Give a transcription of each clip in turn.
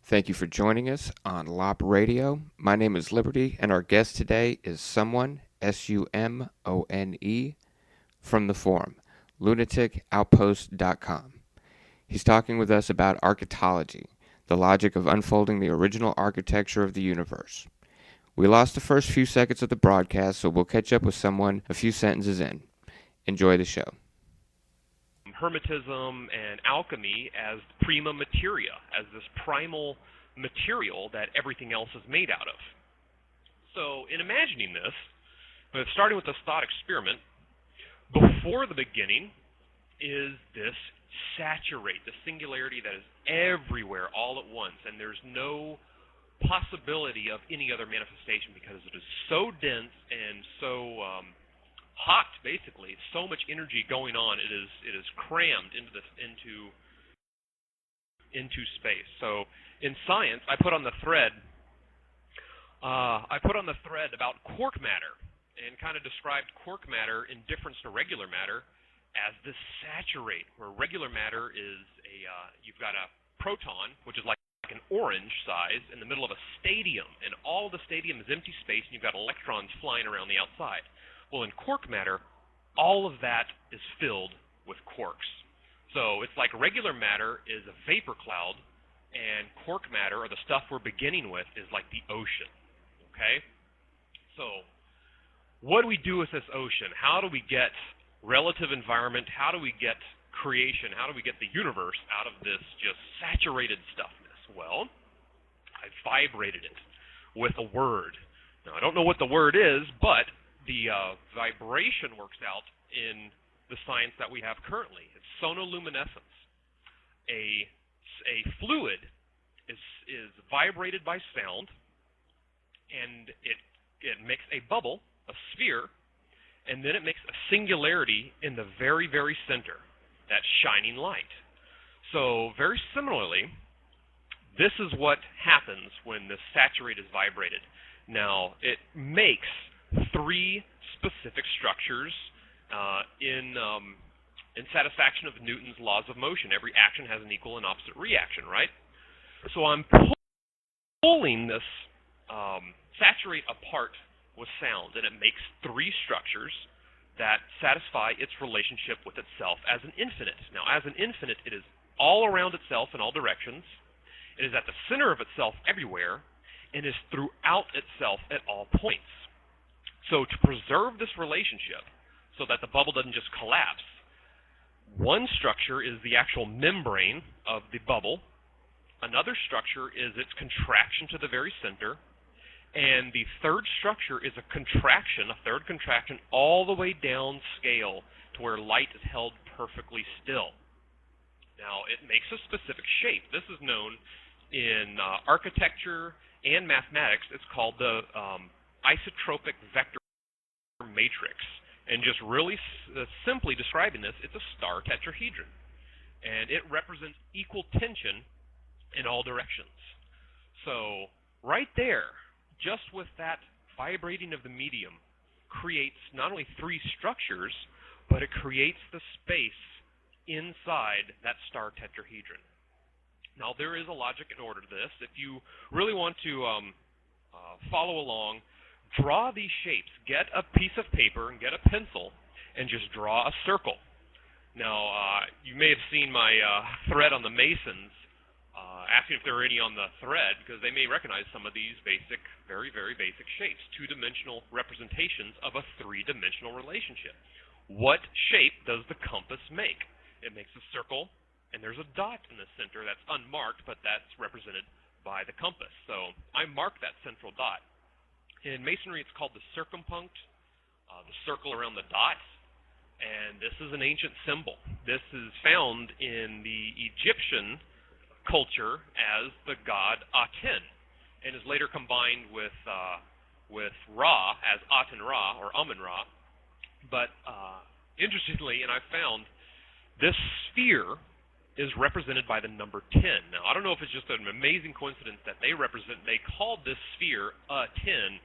Thank you for joining us on LOP Radio. My name is Liberty, and our guest today is SumOne, SUMONE, from the forum, lunaticoutpost.com. He's talking with us about architology, the logic of unfolding the original architecture of the universe. We lost the first few seconds of the broadcast, so we'll catch up with someone a few sentences in. Enjoy the show. Hermetism and alchemy as prima materia, as this primal material that everything else is made out of. So in imagining this, starting with this thought experiment, before the beginning is this saturate, the singularity that is everywhere all at once, and there's no possibility of any other manifestation because it is so dense and so hot, basically, so much energy going on. It is crammed into space. So in science, I put on the thread about quark matter and kind of described quark matter in difference to regular matter as this saturate, where regular matter is you've got a proton, which is like an orange size, in the middle of a stadium, and all the stadium is empty space, and you've got electrons flying around the outside. Well, in quark matter, all of that is filled with quarks. So it's like regular matter is a vapor cloud, and quark matter, or the stuff we're beginning with, is like the ocean. Okay? So what do we do with this ocean? How do we get relative environment? How do we get creation? How do we get the universe out of this just saturated stuffness? Well, I vibrated it with a word. Now, I don't know what the word is, but the vibration works out in the science that we have currently. It's sonoluminescence. A fluid is vibrated by sound, and it makes a bubble, a sphere, and then it makes a singularity in the very, very center, that shining light. So very similarly, this is what happens when the saturate is vibrated. Now, it makes three specific structures in satisfaction of Newton's laws of motion. Every action has an equal and opposite reaction, right? So I'm pulling this saturate apart with sound, and it makes three structures that satisfy its relationship with itself as an infinite. Now, as an infinite, it is all around itself in all directions. It is at the center of itself everywhere, and is throughout itself at all points. So to preserve this relationship so that the bubble doesn't just collapse, one structure is the actual membrane of the bubble. Another structure is its contraction to the very center. And the third structure is a third contraction all the way down scale to where light is held perfectly still. Now, it makes a specific shape. This is known in architecture and mathematics. It's called the isotropic vector matrix. And just really simply describing this, it's a star tetrahedron. And it represents equal tension in all directions. So right there, just with that vibrating of the medium, creates not only three structures, but it creates the space inside that star tetrahedron. Now, there is a logic and order to this. If you really want to follow along, draw these shapes. Get a piece of paper and get a pencil and just draw a circle. Now, you may have seen my thread on the Masons, asking if there are any on the thread, because they may recognize some of these basic, very, very basic shapes, two-dimensional representations of a three-dimensional relationship. What shape does the compass make? It makes a circle, and there's a dot in the center that's unmarked, but that's represented by the compass. So I mark that central dot. In Masonry, it's called the circumpunct, the circle around the dot, and this is an ancient symbol. This is found in the Egyptian culture as the god Aten, and is later combined with Ra as Aten-Ra or Amun-Ra. But interestingly, and I found this sphere is represented by the number 10. Now, I don't know if it's just an amazing coincidence that they called this sphere a 10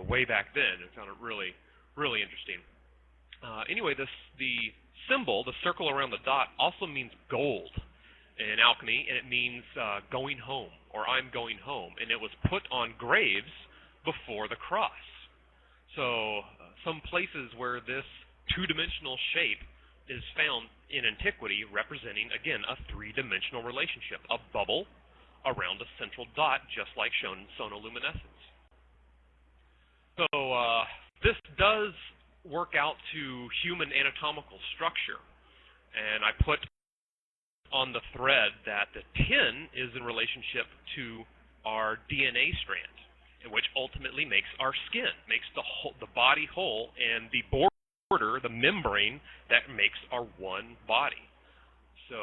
way back then. It sounded really, really interesting. Anyway, the symbol, the circle around the dot, also means gold. in alchemy, and it means going home, or I'm going home. And it was put on graves before the cross. So some places where this two-dimensional shape is found in antiquity, representing, again, a three-dimensional relationship, a bubble around a central dot, just like shown in sonoluminescence. So this does work out to human anatomical structure. And I put on the thread that the 10 is in relationship to our DNA strand, which ultimately makes our skin, makes the body whole, and the border, the membrane, that makes our one body. So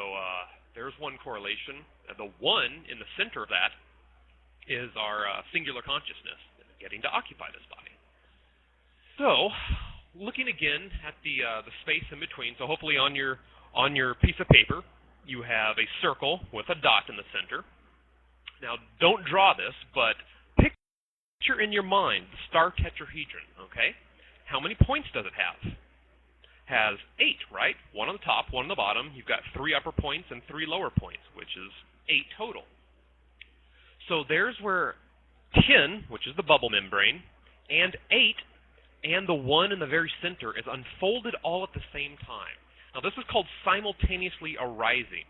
there's one correlation. The 1 in the center of that is our singular consciousness, getting to occupy this body. So, looking again at the space in between, so hopefully on your piece of paper, you have a circle with a dot in the center. Now, don't draw this, but picture in your mind the star tetrahedron, okay? How many points does it have? Has 8, right? 1 on the top, 1 on the bottom. You've got 3 upper points and 3 lower points, which is 8 total. So there's where 10, which is the bubble membrane, and 8, and the 1 in the very center is unfolded all at the same time. Now this is called simultaneously arising.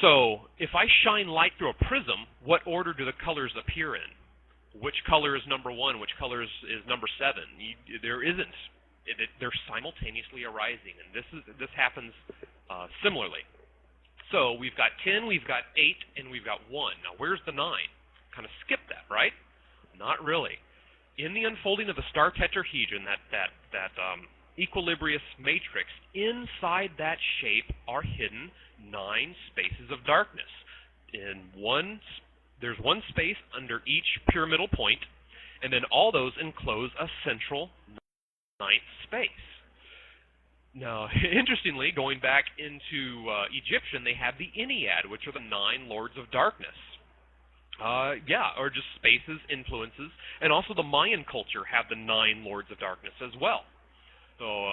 So if I shine light through a prism, what order do the colors appear in? Which color is number 1? Which color is number 7? There isn't. They're simultaneously arising, and this happens similarly. So we've got 10, we've got 8, and we've got 1. Now where's the 9? Kind of skip that, right? Not really. In the unfolding of the star tetrahedron, that equilibrious matrix, inside that shape are hidden 9 spaces of darkness. There's one space under each pyramidal point, and then all those enclose a central 9th space. Now, interestingly, going back into Egyptian, they have the Ennead, which are the 9 lords of darkness. Or just spaces, influences, and also the Mayan culture have the 9 lords of darkness as well. So,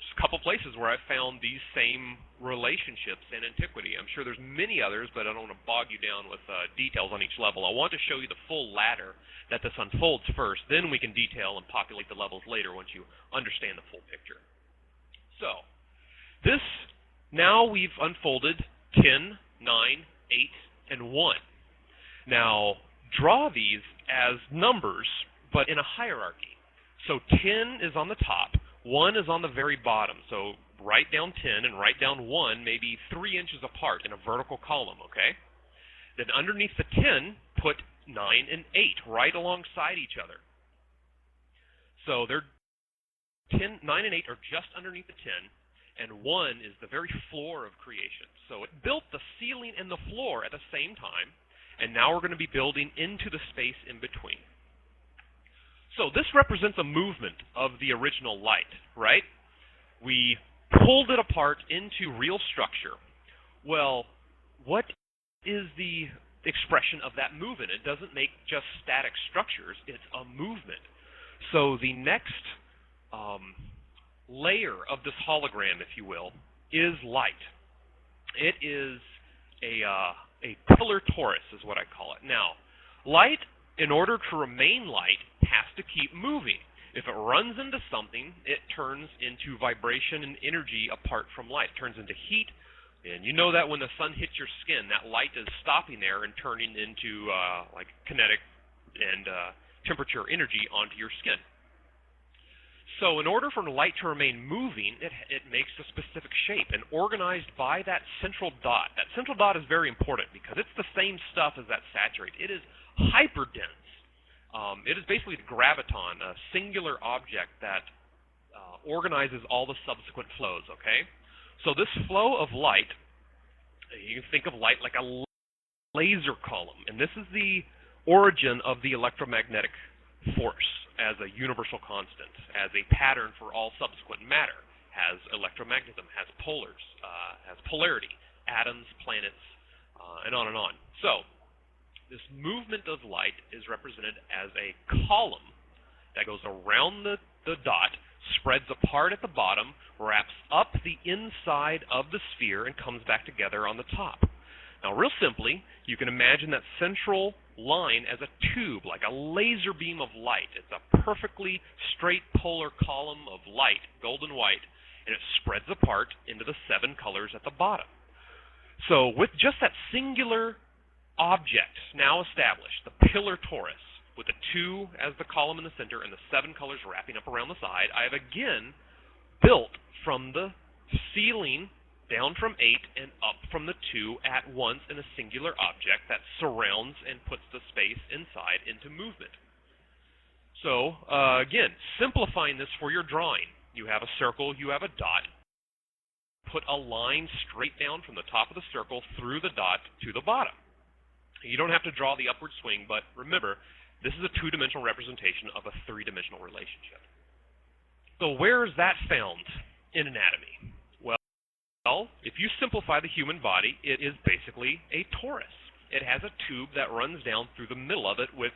just a couple places where I've found these same relationships in antiquity. I'm sure there's many others, but I don't want to bog you down with details on each level. I want to show you the full ladder that this unfolds first, then we can detail and populate the levels later once you understand the full picture. So, now we've unfolded 10, 9, 8, and 1. Now, draw these as numbers, but in a hierarchy. So 10 is on the top, 1 is on the very bottom. So write down 10 and write down 1 maybe 3 inches apart in a vertical column, okay? Then underneath the 10, put 9 and 8 right alongside each other. So 9 and 8 are just underneath the 10, and 1 is the very floor of creation. So it built the ceiling and the floor at the same time. And now we're going to be building into the space in between. So this represents a movement of the original light, right? We pulled it apart into real structure. Well, what is the expression of that movement? It doesn't make just static structures. It's a movement. So the next layer of this hologram, if you will, is light. It is a pillar torus is what I call it. Now, light, in order to remain light, has to keep moving. If it runs into something, it turns into vibration and energy apart from light. It turns into heat, and you know that when the sun hits your skin, that light is stopping there and turning into like kinetic and temperature energy onto your skin. So in order for light to remain moving, it makes a specific shape and organized by that central dot. That central dot is very important because it's the same stuff as that saturate. It is hyperdense. It is basically the graviton, a singular object that organizes all the subsequent flows, okay? So this flow of light, you can think of light like a laser column, and this is the origin of the electromagnetic force as a universal constant, as a pattern for all subsequent matter, has electromagnetism, has polars, has polarity, atoms, planets, and on and on. So, this movement of light is represented as a column that goes around the dot, spreads apart at the bottom, wraps up the inside of the sphere, and comes back together on the top. Now, real simply, you can imagine that central line as a tube, like a laser beam of light. It's a perfectly straight polar column of light, golden white, and it spreads apart into the 7 colors at the bottom. So with just that singular object now established, the pillar torus, with the 2 as the column in the center and the 7 colors wrapping up around the side, I have again built from the ceiling down from 8 and up from the 2 at once in a singular object that surrounds and puts the space inside into movement. So, again, simplifying this for your drawing. You have a circle, you have a dot. Put a line straight down from the top of the circle through the dot to the bottom. You don't have to draw the upward swing, but remember, this is a 2-dimensional representation of a 3-dimensional relationship. So where is that found in anatomy? Well, if you simplify the human body, it is basically a torus. It has a tube that runs down through the middle of it with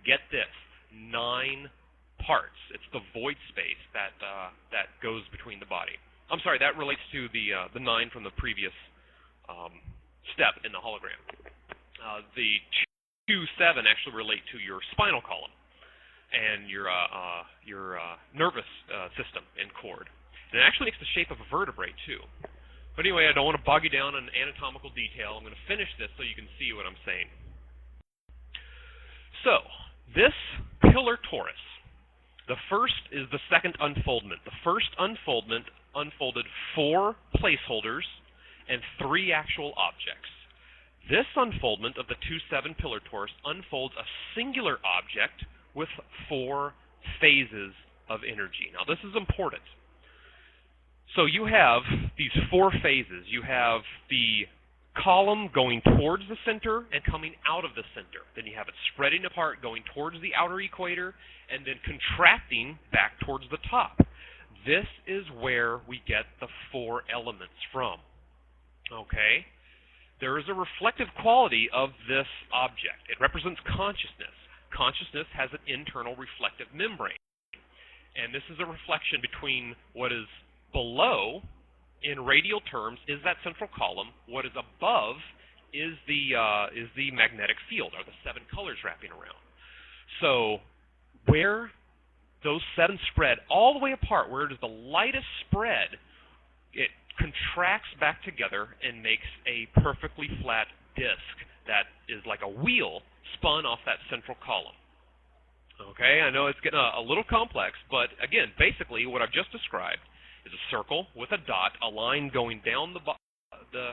get this, 9 parts. It's the void space that goes between the body. I'm sorry, that relates to the 9 from the previous step in the hologram. The 2-7 actually relate to your spinal column and your nervous system and cord. And it actually makes the shape of a vertebrae, too. But anyway, I don't want to bog you down on anatomical detail. I'm going to finish this so you can see what I'm saying. So, this pillar torus, the first is the second unfoldment. The first unfoldment unfolded 4 placeholders and 3 actual objects. This unfoldment of the 2-7 pillar torus unfolds a singular object with 4 phases of energy. Now, this is important. So you have these 4 phases. You have the column going towards the center and coming out of the center. Then you have it spreading apart, going towards the outer equator, and then contracting back towards the top. This is where we get the 4 elements from. Okay? There is a reflective quality of this object. It represents consciousness. Consciousness has an internal reflective membrane. And this is a reflection between what is below, in radial terms, is that central column. What is above is the magnetic field, or the 7 colors wrapping around. So where those 7 spread all the way apart, where it is the lightest spread, it contracts back together and makes a perfectly flat disc that is like a wheel spun off that central column. Okay, I know it's getting a little complex, but again, basically what I've just described is a circle with a dot, a line going down the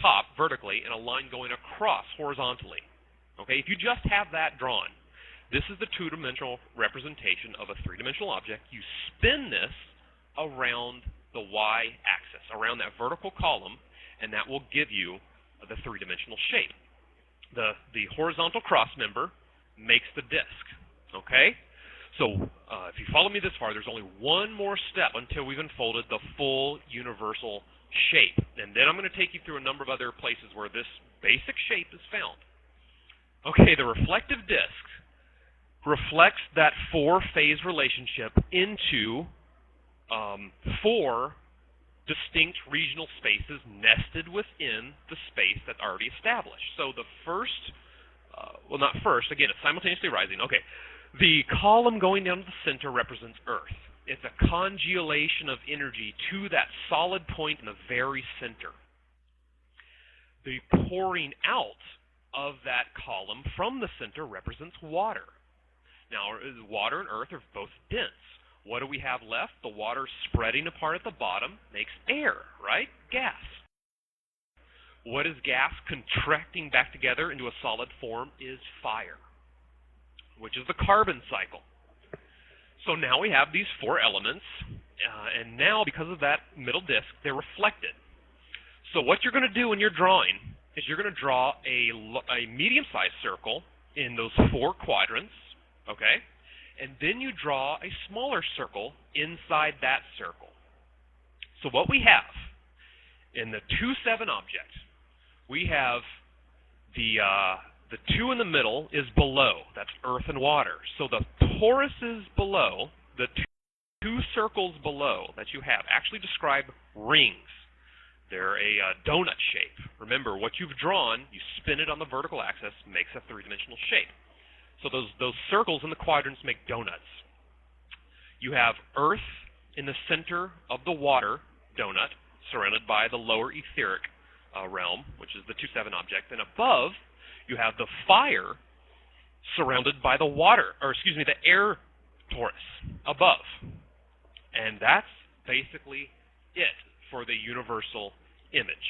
top vertically, and a line going across horizontally. Okay, if you just have that drawn, this is the 2-dimensional representation of a 3-dimensional object. You spin this around the y-axis, around that vertical column, and that will give you the 3-dimensional shape. The horizontal cross member makes the disc. Okay? So if you follow me this far, there's only one more step until we've unfolded the full universal shape. And then I'm going to take you through a number of other places where this basic shape is found. Okay, the reflective disc reflects that 4-phase relationship into 4 distinct regional spaces nested within the space that's already established. So the first, well, not first, again, it's simultaneously rising. Okay. The column going down to the center represents Earth. It's a congealation of energy to that solid point in the very center. The pouring out of that column from the center represents water. Now, water and Earth are both dense. What do we have left? The water spreading apart at the bottom makes air, right? Gas. What is gas contracting back together into a solid form is fire, which is the carbon cycle. So now we have these 4 elements, and now because of that middle disk, they're reflected. So what you're going to do when you're drawing is you're going to draw a medium-sized circle in those 4 quadrants, okay? And then you draw a smaller circle inside that circle. So what we have in the 2-7 object, we have the 2 in the middle is below. That's earth and water. So the torus is below, the two circles below that you have actually describe rings. They're a donut shape. Remember, what you've drawn, you spin it on the vertical axis, makes a three-dimensional shape. So those circles in the quadrants make donuts. You have Earth in the center of the water donut, surrounded by the lower etheric realm, which is the 2-7 object. And above, you have the fire surrounded by the air torus above. And that's basically it for the universal image.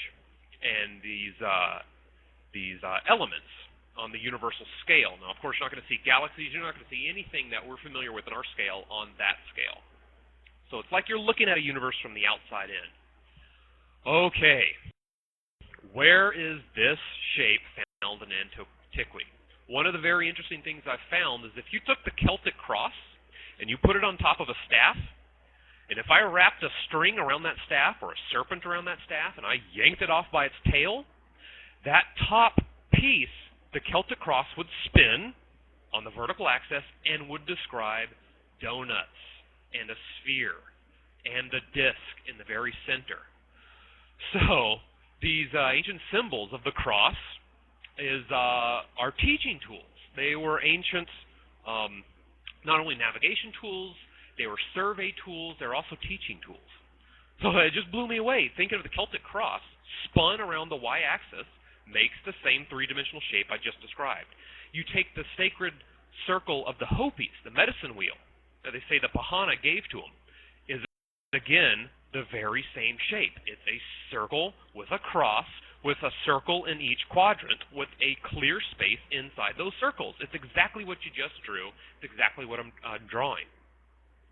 And these elements on the universal scale. Now, of course, you're not going to see galaxies. You're not going to see anything that we're familiar with in our scale on that scale. So it's like you're looking at a universe from the outside in. Okay. Where is this shape found in antiquity? One of the very interesting things I've found is if you took the Celtic cross and you put it on top of a staff, and if I wrapped a string around that staff or a serpent around that staff and I yanked it off by its tail, that top piece, the Celtic cross, would spin on the vertical axis and would describe donuts and a sphere and the disk in the very center. So these ancient symbols of the cross are teaching tools. They were ancient not only navigation tools, they were survey tools, they're also teaching tools. So it just blew me away. Thinking of the Celtic cross spun around the y-axis makes the same three-dimensional shape I just described. You take the sacred circle of the Hopis, the medicine wheel, that they say the Pahana gave to them, is again the very same shape. It's a circle with a cross, with a circle in each quadrant, with a clear space inside those circles. It's exactly what you just drew. It's exactly what I'm drawing.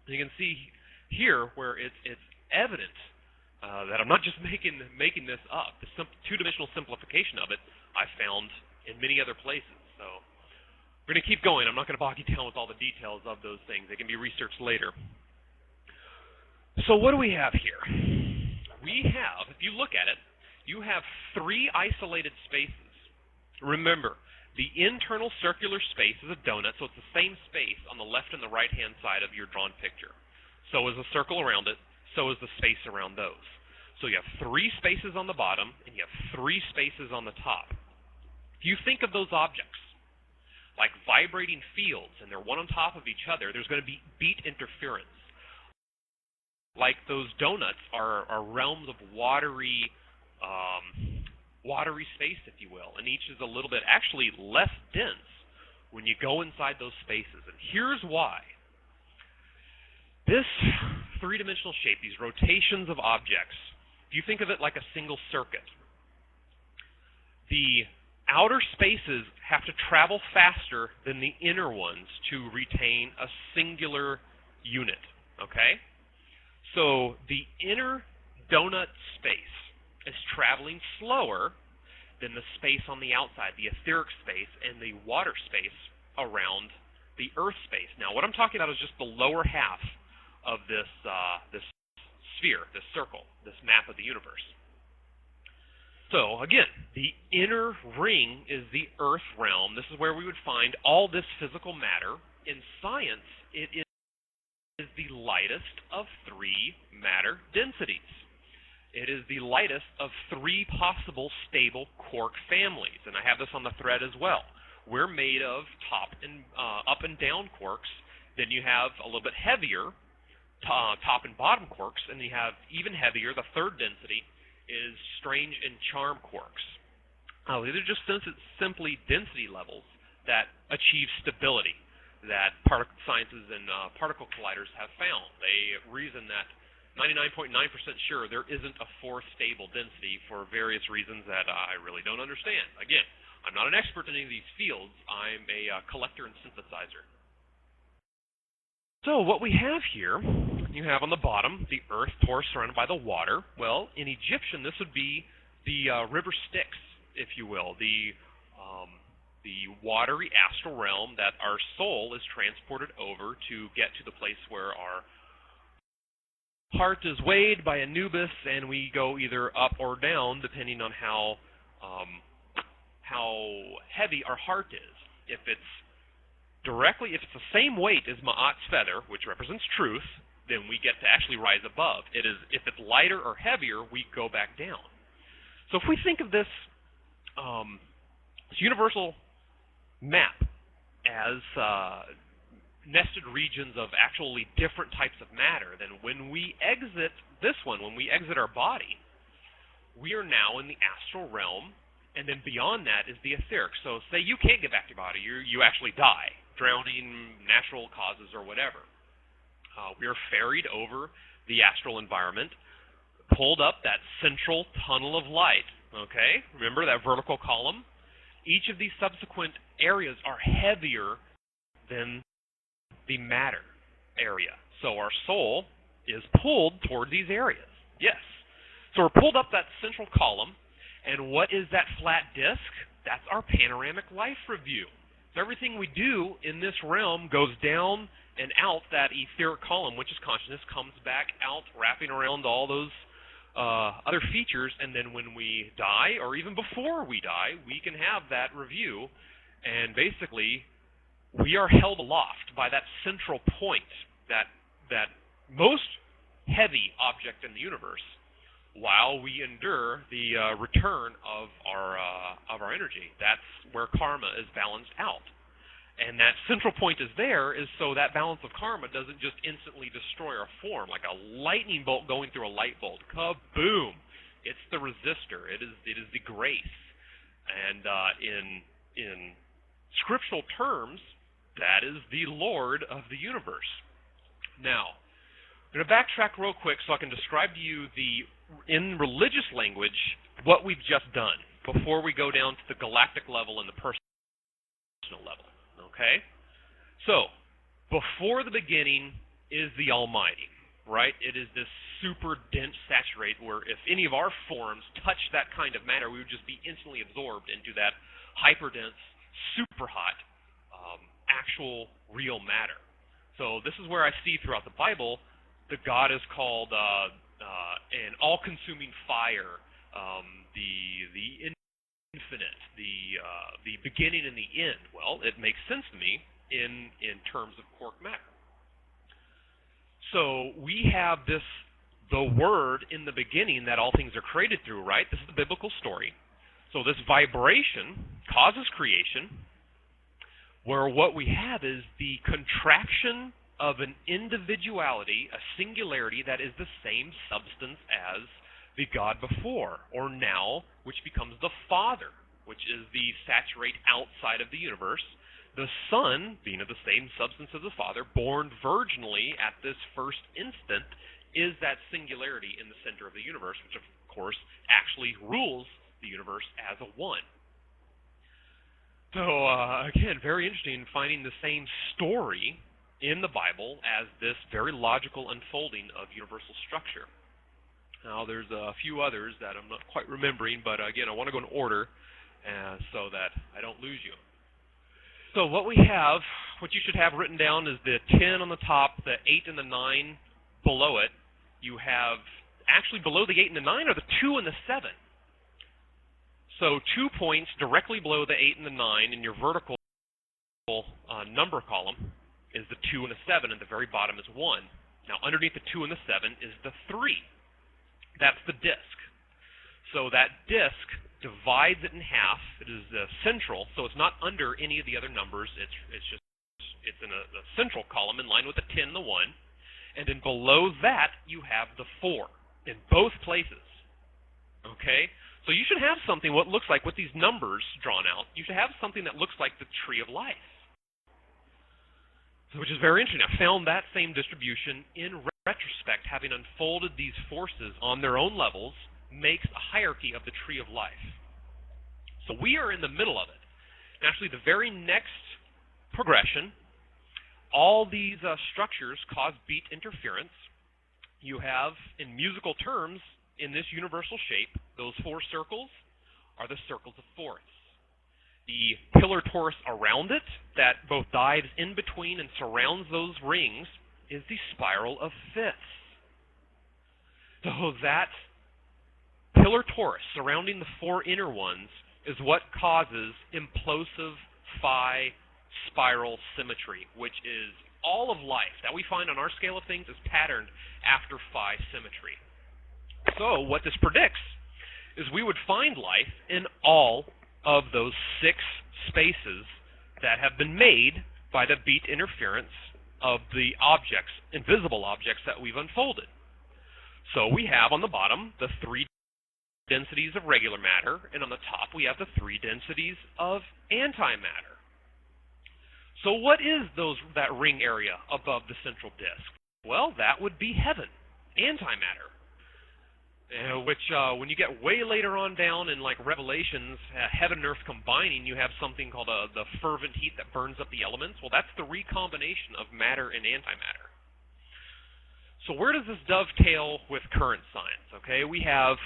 You can see here where it's evident that I'm not just making this up. The two-dimensional simplification of it I found in many other places. So we're going to keep going. I'm not going to bog you down with all the details of those things. They can be researched later. So what do we have here? We have, if you look at it, you have three isolated spaces. Remember, the internal circular space is a donut, so it's the same space on the left and the right-hand side of your drawn picture. So is the circle around it. So is the space around those. So you have three spaces on the bottom, and you have three spaces on the top. If you think of those objects like vibrating fields, and they're one on top of each other, there's going to be beat interference. Like those donuts are realms of watery space, if you will, and each is a little bit actually less dense when you go inside those spaces. And here's why. This three-dimensional shape, these rotations of objects, if you think of it like a single circuit, the outer spaces have to travel faster than the inner ones to retain a singular unit, okay? So the inner donut space is traveling slower than the space on the outside, the etheric space and the water space around the earth space. Now, what I'm talking about is just the lower half of this sphere, this circle, this map of the universe. So, again, the inner ring is the earth realm. This is where we would find all this physical matter. In science, it is the lightest of three matter densities. It is the lightest of three possible stable quark families, and I have this on the thread as well. We're made of top and up and down quarks. Then you have a little bit heavier top and bottom quarks, and you have even heavier. The third density is strange and charm quarks. These are just simply density levels that achieve stability that sciences and particle colliders have found. They reason that 99.9% sure there isn't a fourth stable density for various reasons that I really don't understand. Again, I'm not an expert in any of these fields. I'm a collector and synthesizer. So what we have here, you have on the bottom the earth torus surrounded by the water. Well, in Egyptian, this would be the river Styx, if you will, the watery astral realm that our soul is transported over to get to the place where our heart is weighed by Anubis, and we go either up or down depending on how heavy our heart is. If it's the same weight as Ma'at's feather, which represents truth, then we get to actually rise above. It is, if it's lighter or heavier, we go back down. So if we think of this universal map as nested regions of actually different types of matter, then when we exit this one, when we exit our body, we are now in the astral realm, and then beyond that is the etheric. So say you can't get back to your body, you actually die, drowning, natural causes, or whatever. We are ferried over the astral environment, pulled up that central tunnel of light, okay? Remember that vertical column? Each of these subsequent areas are heavier than the matter area. So our soul is pulled toward these areas. Yes. So we're pulled up that central column, and what is that flat disk? That's our panoramic life review. So everything we do in this realm goes down and out that etheric column, which is consciousness, comes back out, wrapping around all those other features, and then when we die, or even before we die, we can have that review, and basically we are held aloft by that central point, that most heavy object in the universe, while we endure the return of our energy. That's where karma is balanced out. And that central point is so that balance of karma doesn't just instantly destroy our form like a lightning bolt going through a light bulb. Kaboom! It's the resistor. It is the grace. And in scriptural terms, that is the Lord of the universe. Now, I'm going to backtrack real quick so I can describe to you in religious language what we've just done before we go down to the galactic level and the personal level. Okay? So, before the beginning is the Almighty, right? It is this super dense saturate where if any of our forms touch that kind of matter, we would just be instantly absorbed into that hyperdense, super hot, actual real matter. So this is where I see throughout the Bible the God is called an all-consuming fire, the infinite, the beginning and the end. Well, it makes sense to me in terms of quark matter. So we have the Word in the beginning that all things are created through, right? This is the biblical story. So this vibration causes creation, where what we have is the contraction of an individuality, a singularity that is the same substance as the God before, or now, which becomes the Father, which is the saturate outside of the universe. The Son, being of the same substance as the Father, born virginally at this first instant, is that singularity in the center of the universe, which of course actually rules the universe as a one. So, again, very interesting finding the same story in the Bible as this very logical unfolding of universal structure. Now, there's a few others that I'm not quite remembering, but again, I want to go in order so that I don't lose you. So what we have, what you should have written down is the 10 on the top, the 8 and the 9 below it. You have, actually below the 8 and the 9 are the 2 and the 7. So 2 points directly below the 8 and the 9 in your vertical number column is the 2 and the 7, and the very bottom is 1. Now underneath the 2 and the 7 is the 3. That's the disk. So that disk divides it in half. It is central, so it's not under any of the other numbers. It's in the central column in line with the 10 and the 1. And then below that, you have the 4 in both places. Okay? So you should have something what looks like, with these numbers drawn out, you should have something that looks like the tree of life. Which is very interesting. I found that same distribution in retrospect, having unfolded these forces on their own levels, makes a hierarchy of the tree of life. So we are in the middle of it. And actually, the very next progression, all these structures cause beat interference. You have, in musical terms, in this universal shape, those 4 circles are the circles of fourths. The pillar torus around it, that both dives in between and surrounds those rings, is the spiral of fifths. So that pillar torus surrounding the 4 inner ones is what causes implosive phi spiral symmetry, which is all of life that we find on our scale of things is patterned after phi symmetry. So what this predicts is we would find life in all of those 6 spaces that have been made by the beat interference of the objects, invisible objects that we've unfolded. So we have on the bottom the 3 densities of regular matter, and on the top we have the 3 densities of antimatter. So what is that ring area above the central disk? Well, that would be heaven, antimatter. Which, when you get way later on down in like Revelations, heaven and earth combining, you have something called the fervent heat that burns up the elements. Well, that's the recombination of matter and antimatter. So where does this dovetail with current science? Okay, we have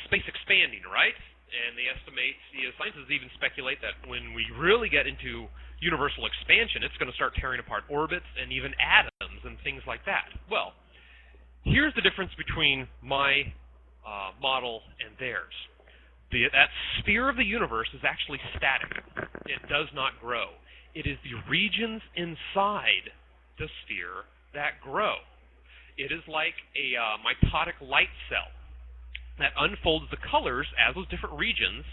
space expanding, right? And they estimate, scientists even speculate that when we really get into universal expansion, it's going to start tearing apart orbits and even atoms and things like that. Well, here's the difference between my model and theirs. That sphere of the universe is actually static. It does not grow. It is the regions inside the sphere that grow. It is like a mitotic light cell that unfolds the colors as those different regions,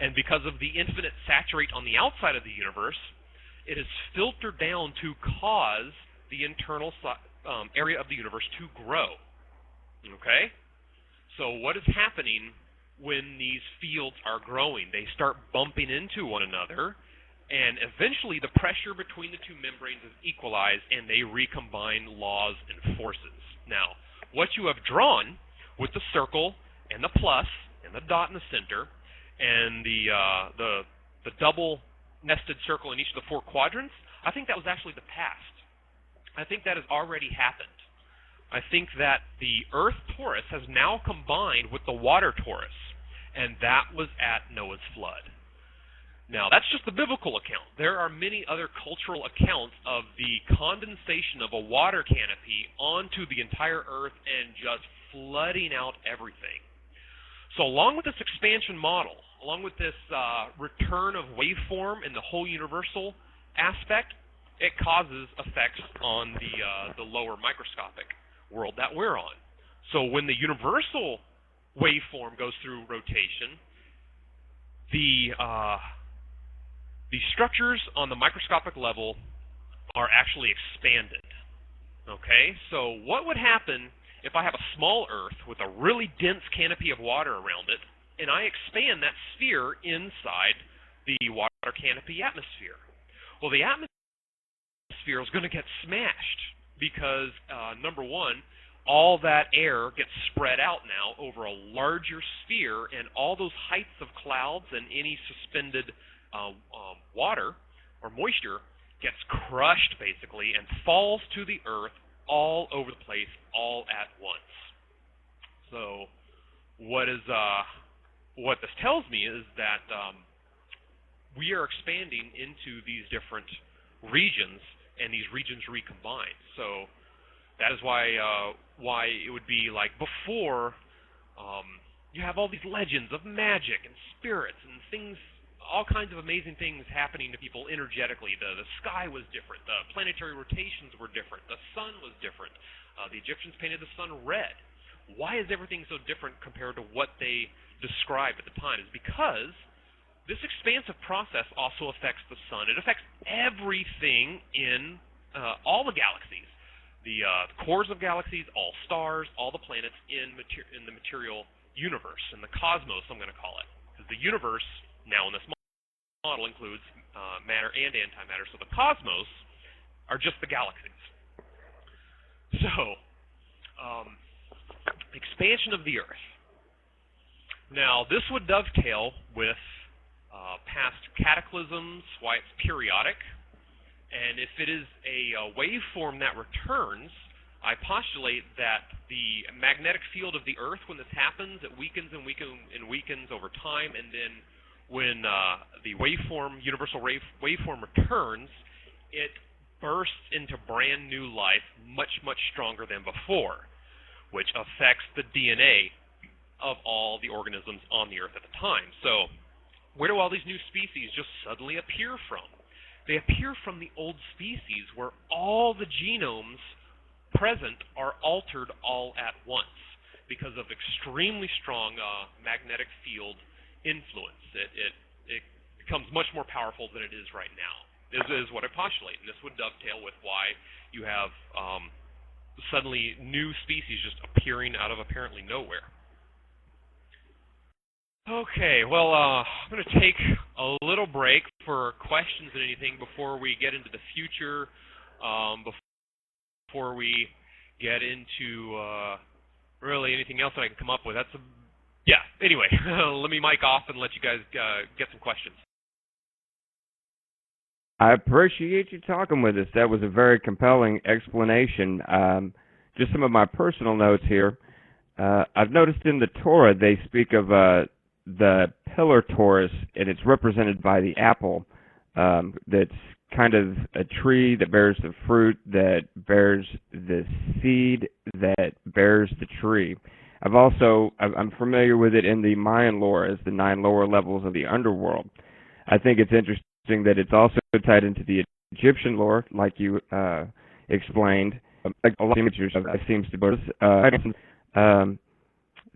and because of the infinite saturate on the outside of the universe, it is filtered down to cause the internal area of the universe to grow. Okay? So what is happening when these fields are growing? They start bumping into one another, and eventually the pressure between the 2 membranes is equalized, and they recombine laws and forces. Now, what you have drawn with the circle and the plus and the dot in the center and the double nested circle in each of the 4 quadrants, I think that was actually the past. I think that has already happened. I think that the Earth torus has now combined with the water torus, and that was at Noah's flood. Now, that's just the biblical account. There are many other cultural accounts of the condensation of a water canopy onto the entire Earth and just flooding out everything. So along with this expansion model, along with this return of waveform in the whole universal aspect, it causes effects on the lower microscopic world that we're on. So when the universal waveform goes through rotation, the structures on the microscopic level are actually expanded. Okay, so what would happen if I have a small Earth with a really dense canopy of water around it, and I expand that sphere inside the water canopy atmosphere? Well, the atmosphere is going to get smashed because, number one, all that air gets spread out now over a larger sphere, and all those heights of clouds and any suspended water or moisture gets crushed, basically, and falls to the Earth all over the place, all at once. So what this tells me is that we are expanding into these different regions, and these regions recombine. So that is why it would be like before, you have all these legends of magic and spirits and things, all kinds of amazing things happening to people energetically. The sky was different. The planetary rotations were different. The sun was different. The Egyptians painted the sun red. Why is everything so different compared to what they described at the time? Is because this expansive process also affects the sun. It affects everything in all the galaxies. The cores of galaxies, all stars, all the planets in the material universe, in the cosmos, I'm going to call it. Because the universe, now in this model, includes matter and antimatter. So the cosmos are just the galaxies. So, expansion of the Earth. Now, this would dovetail with past cataclysms, why it's periodic. And if it is a waveform that returns, I postulate that the magnetic field of the Earth, when this happens, it weakens and weakens and weakens over time, and then when the waveform, universal waveform returns, it bursts into brand new life, much, much stronger than before, which affects the DNA of all the organisms on the Earth at the time. So where do all these new species just suddenly appear from? They appear from the old species where all the genomes present are altered all at once because of extremely strong magnetic field influence. It becomes much more powerful than it is right now. This is what I postulate, and this would dovetail with why you have suddenly new species just appearing out of apparently nowhere. Okay, well, I'm going to take a little break for questions and anything before we get into the future, before we get into really anything else that I can come up with. Anyway, let me mic off and let you guys get some questions. I appreciate you talking with us. That was a very compelling explanation. Just some of my personal notes here. I've noticed in the Torah they speak of the pillar Taurus, and it's represented by the apple. That's kind of a tree that bears the fruit, that bears the seed, that bears the tree. I'm familiar with it in the Mayan lore as the 9 lower levels of the underworld. I think it's interesting that it's also tied into the Egyptian lore, like you explained. Like a lot of images seems to be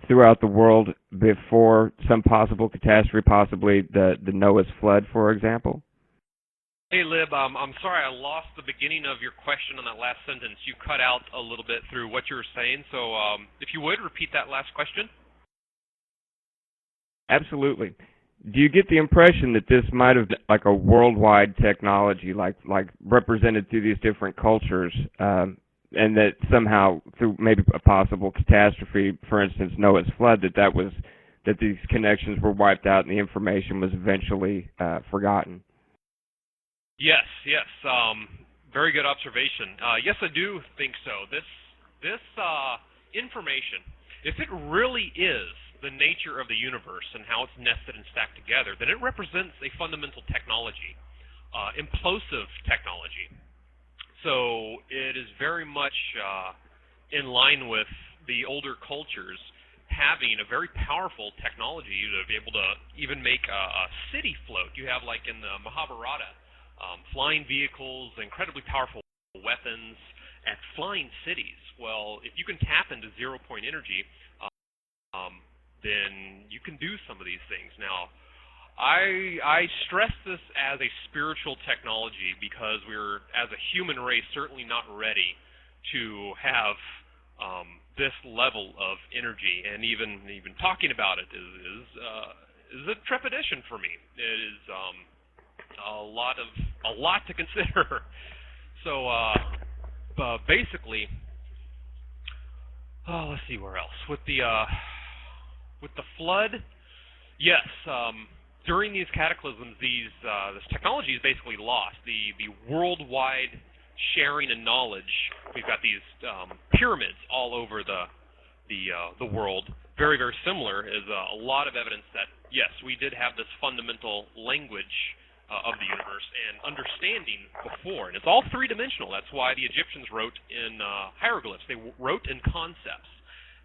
throughout the world before some possible catastrophe, possibly the Noah's flood, for example. Hey, Lib, I'm sorry I lost the beginning of your question on that last sentence. You cut out a little bit through what you were saying, so if you would, repeat that last question. Absolutely. Do you get the impression that this might have been like a worldwide technology, like represented through these different cultures, and that somehow through maybe a possible catastrophe, for instance, Noah's flood, that these connections were wiped out and the information was eventually forgotten? Yes. Very good observation. Yes, I do think so. This information, if it really is the nature of the universe and how it's nested and stacked together, then it represents a fundamental technology, implosive technology. So it is very much in line with the older cultures having a very powerful technology to be able to even make a city float. You have, like in the Mahabharata, flying vehicles, incredibly powerful weapons, and flying cities. Well, if you can tap into zero-point energy, then you can do some of these things. Now, I stress this as a spiritual technology because we're, as a human race, certainly not ready to have this level of energy, and even talking about it is a trepidation for me. It is a lot to consider. So basically, let's see where else with the flood. Yes. During these cataclysms, this technology is basically lost. The worldwide sharing and knowledge. We've got these pyramids all over the world. Very, very similar. Is a lot of evidence that yes, we did have this fundamental language of the universe and understanding before, and it's all three-dimensional. That's why the Egyptians wrote in hieroglyphs. They wrote in concepts,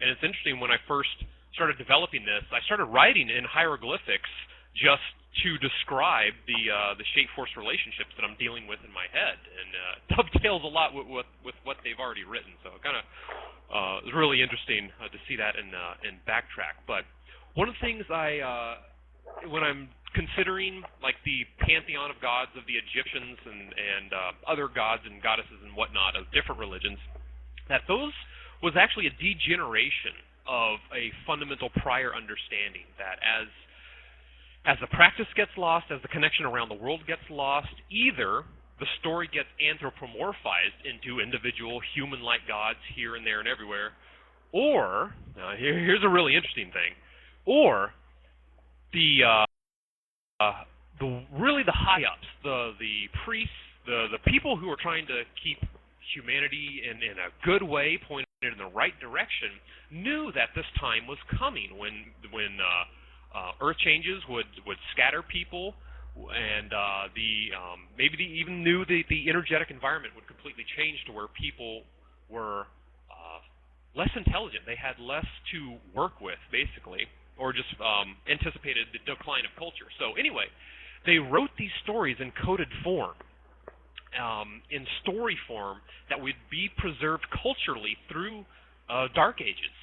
and it's interesting. When I first started developing this, I started writing in hieroglyphics just to describe the shape-force relationships that I'm dealing with in my head, and dovetails a lot with what they've already written. So it kind of is really interesting to see that and backtrack. But one of the things when I'm considering like the pantheon of gods of the Egyptians and other gods and goddesses and whatnot of different religions, that those was actually a degeneration of a fundamental prior understanding, that as the practice gets lost, as the connection around the world gets lost, either the story gets anthropomorphized into individual human-like gods here and there and everywhere, or, here's a really interesting thing, or the high-ups, the priests, the people who are trying to keep humanity in a good way, pointed in the right direction, knew that this time was coming when earth changes would scatter people, and maybe they even knew the energetic environment would completely change to where people were less intelligent. They had less to work with, basically, or just anticipated the decline of culture. So anyway, they wrote these stories in coded form, in story form that would be preserved culturally through Dark Ages.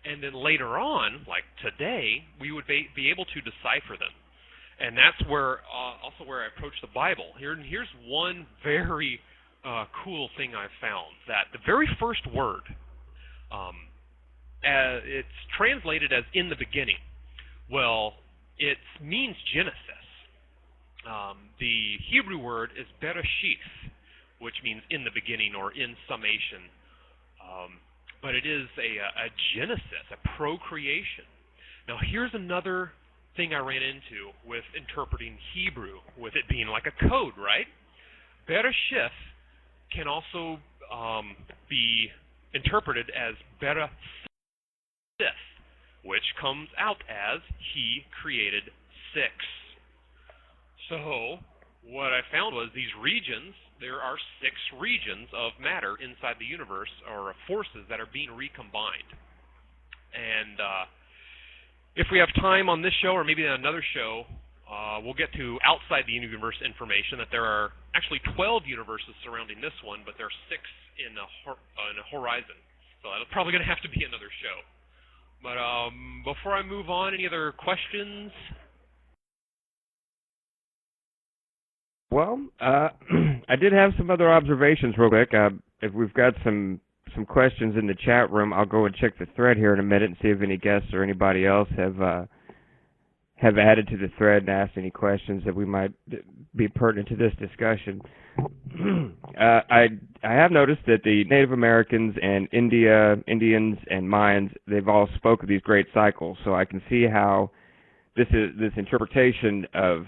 And then later on, like today, we would be able to decipher them. And that's where also where I approach the Bible. Here's one very cool thing I've found, that the very first word, it's translated as in the beginning. Well, it means Genesis. The Hebrew word is bereshith, which means in the beginning or in summation. But it is a genesis, a procreation. Now, here's another thing I ran into with interpreting Hebrew, with it being like a code, right? Bereshith can also be interpreted as bereshith, which comes out as he created six. So what I found was these regions, there are 6 regions of matter inside the universe, or forces that are being recombined. And if we have time on this show, or maybe on another show, we'll get to outside the universe information, that there are actually 12 universes surrounding this one, but there are 6 in a horizon. So that's probably going to have to be another show. But before I move on, any other questions? Well, I did have some other observations real quick. If we've got some questions in the chat room, I'll go and check the thread here in a minute and see if any guests or anybody else have added to the thread and asked any questions that we might be pertinent to this discussion. I have noticed that the Native Americans and Indians and Mayans, they've all spoke of these great cycles, so I can see how this interpretation of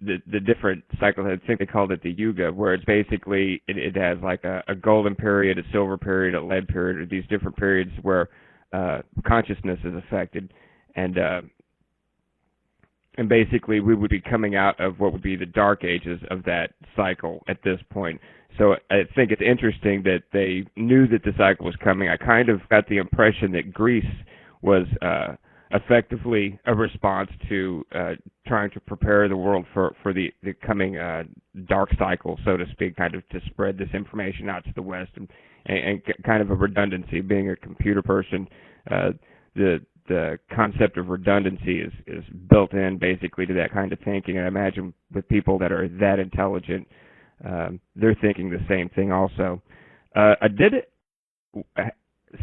the different cycles, I think they called it the Yuga, where it's basically, it has like a golden period, a silver period, a lead period, or these different periods where consciousness is affected. And basically we would be coming out of what would be the dark ages of that cycle at this point. So I think it's interesting that they knew that the cycle was coming. I kind of got the impression that Greece was effectively a response to trying to prepare the world for the coming dark cycle, so to speak, kind of to spread this information out to the West, and kind of a redundancy. Being a computer person, the concept of redundancy is built in basically to that kind of thinking. And I imagine with people that are that intelligent, they're thinking the same thing also.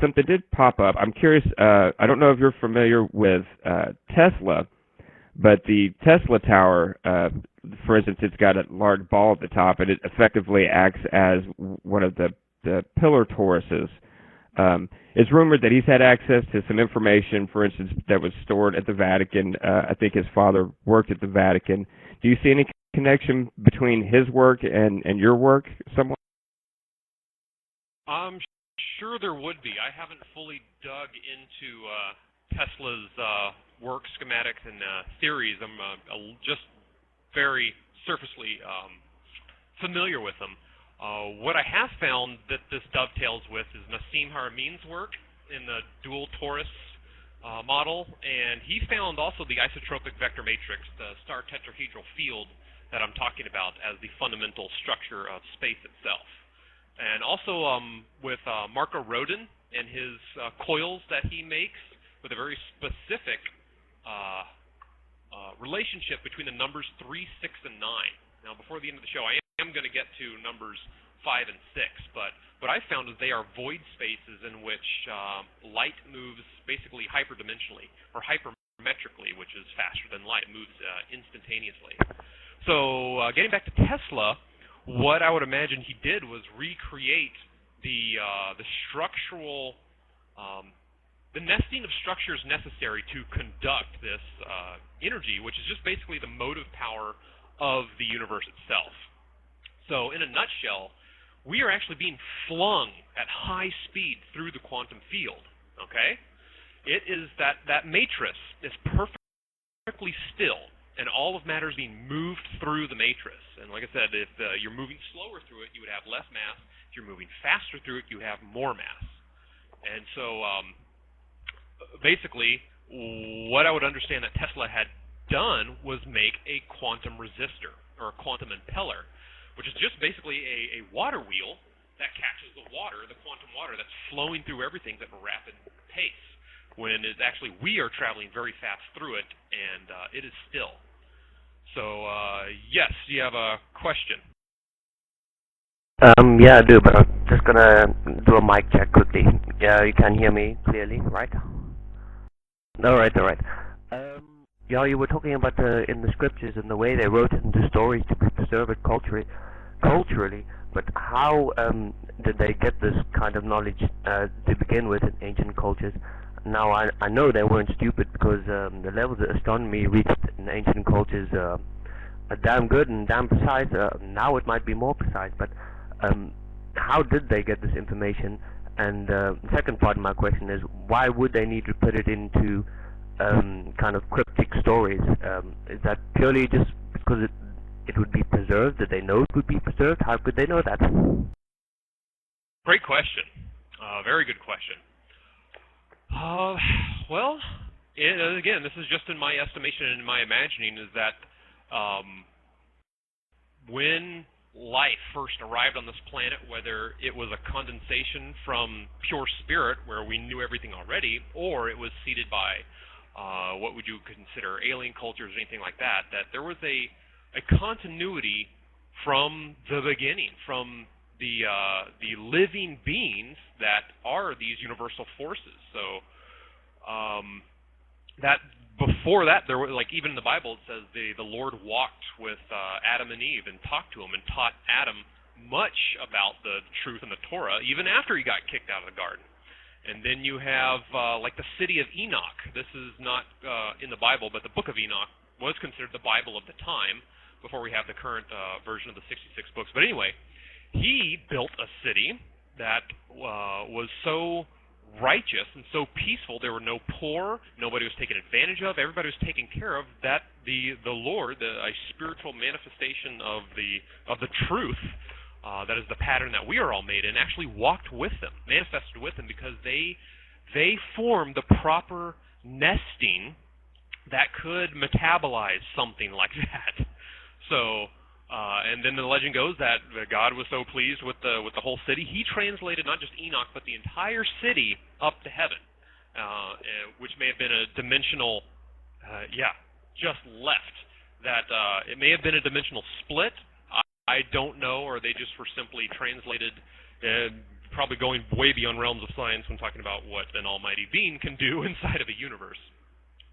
Something did pop up. I'm curious, I don't know if you're familiar with Tesla, but the Tesla tower, for instance, it's got a large ball at the top, and it effectively acts as one of the pillar toruses. It's rumored that he's had access to some information, for instance, that was stored at the Vatican. I think his father worked at the Vatican. Do you see any connection between his work and your work somewhat? Sure there would be. I haven't fully dug into Tesla's work, schematics, and theories. I'm just very surfacely familiar with them. What I have found that this dovetails with is Nassim Haramein's work in the dual torus model, and he found also the isotropic vector matrix, the star tetrahedral field that I'm talking about, as the fundamental structure of space itself. And also with Marco Rodin and his coils that he makes, with a very specific relationship between the numbers 3, 6, and 9. Now, before the end of the show, I am going to get to numbers 5 and 6, but what I found is they are void spaces in which light moves basically hyperdimensionally, or hypermetrically, which is faster than light. It moves instantaneously. So getting back to Tesla, what I would imagine he did was recreate the structural, the nesting of structures necessary to conduct this energy, which is just basically the motive power of the universe itself. So in a nutshell, we are actually being flung at high speed through the quantum field, okay? It is that matrix is perfectly still, and all of matter is being moved through the matrix. And like I said, if you're moving slower through it, you would have less mass. If you're moving faster through it, you have more mass. And so basically, what I would understand that Tesla had done was make a quantum resistor, or a quantum impeller, which is just basically a water wheel that catches the water, the quantum water that's flowing through everything at a rapid pace, when it's actually we are traveling very fast through it, and it is still. So, yes, you have a question. Yeah, I do, but I'm just gonna do a mic check quickly. Yeah, you can hear me clearly, right? Alright. Yeah, you were talking about in the scriptures and the way they wrote it into stories to be preserved culturally, but how did they get this kind of knowledge to begin with in ancient cultures? Now, I know they weren't stupid because the levels of astronomy reached in ancient cultures are damn good and damn precise. Now it might be more precise, but how did they get this information? And second part of my question is, why would they need to put it into kind of cryptic stories? Is that purely just because it would be preserved? Did they know it would be preserved? How could they know that? Great question. Very good question. Well, again, this is just in my estimation and in my imagining, is that when life first arrived on this planet, whether it was a condensation from pure spirit, where we knew everything already, or it was seeded by what would you consider alien cultures or anything like that, that there was a continuity from the beginning, from the living beings that are these universal forces. So that before that, there were, like, even in the Bible it says the Lord walked with Adam and Eve and talked to him and taught Adam much about the truth in the Torah, even after he got kicked out of the garden. And then you have like the city of Enoch. This is not in the Bible, but the book of Enoch was considered the Bible of the time before we have the current version of the 66 books. But anyway, he built a city that was so righteous and so peaceful. There were no poor, nobody was taken advantage of, everybody was taken care of, that the Lord, a spiritual manifestation of the truth, that is the pattern that we are all made in, actually walked with them, manifested with them, because they formed the proper nesting that could metabolize something like that. So and then the legend goes that God was so pleased with the whole city, he translated not just Enoch, but the entire city up to heaven, which may have been a dimensional, just left. That it may have been a dimensional split. I don't know, or they just were simply translated, probably going way beyond realms of science when talking about what an almighty being can do inside of a universe.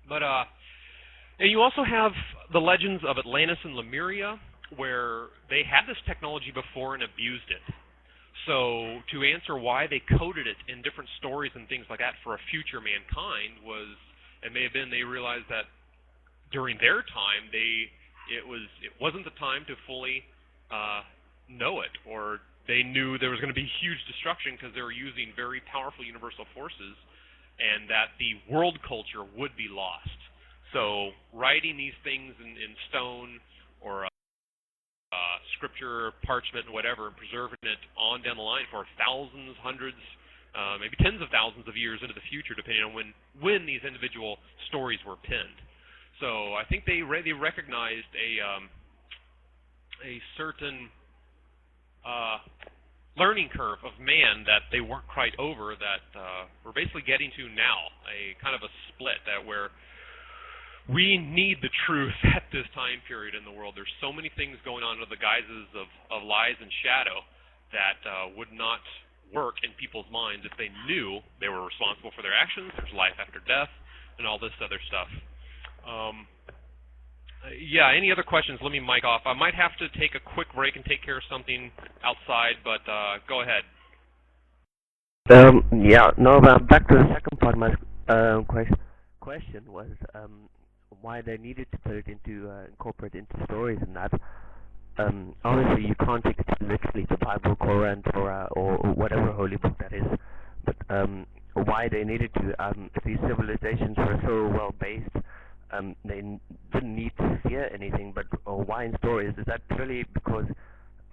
But and you also have the legends of Atlantis and Lemuria, where they had this technology before and abused it. So to answer why they coded it in different stories and things like that for a future mankind was, it may have been they realized that during their time it wasn't the time to fully know it, or they knew there was going to be huge destruction because they were using very powerful universal forces, and that the world culture would be lost. So writing these things in stone or scripture, parchment, and whatever, and preserving it on down the line for thousands, hundreds, maybe tens of thousands of years into the future, depending on when these individual stories were penned. So I think they recognized a certain learning curve of man that they weren't quite over, that we're basically getting to now, a kind of a split that where we need the truth at this time period in the world. There's so many things going on under the guises of lies and shadow that would not work in people's minds if they knew they were responsible for their actions. There's life after death and all this other stuff. Any other questions? Let me mic off. I might have to take a quick break and take care of something outside, but go ahead. Back to the second part of my question was why they needed to put it into incorporate into stories and that. Obviously, you can't take it literally the Bible, Quran, Torah, or whatever holy book that is. But why they needed to? If these civilizations were so well based, they didn't need to fear anything. But why in stories? Is that purely because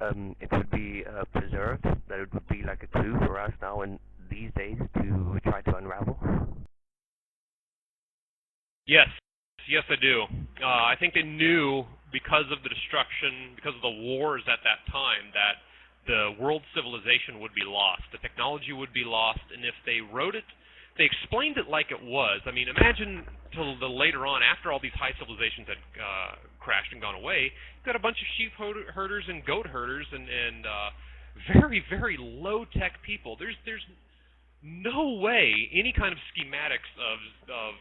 it would be preserved? That it would be like a clue for us now in these days to try to unravel? Yes, I do. I think they knew because of the destruction, because of the wars at that time, that the world civilization would be lost, the technology would be lost, and if they wrote it, they explained it like it was. I mean, imagine till the later on, after all these high civilizations had crashed and gone away, you've got a bunch of sheep herders and goat herders and very, very low-tech people. There's no way any kind of schematics of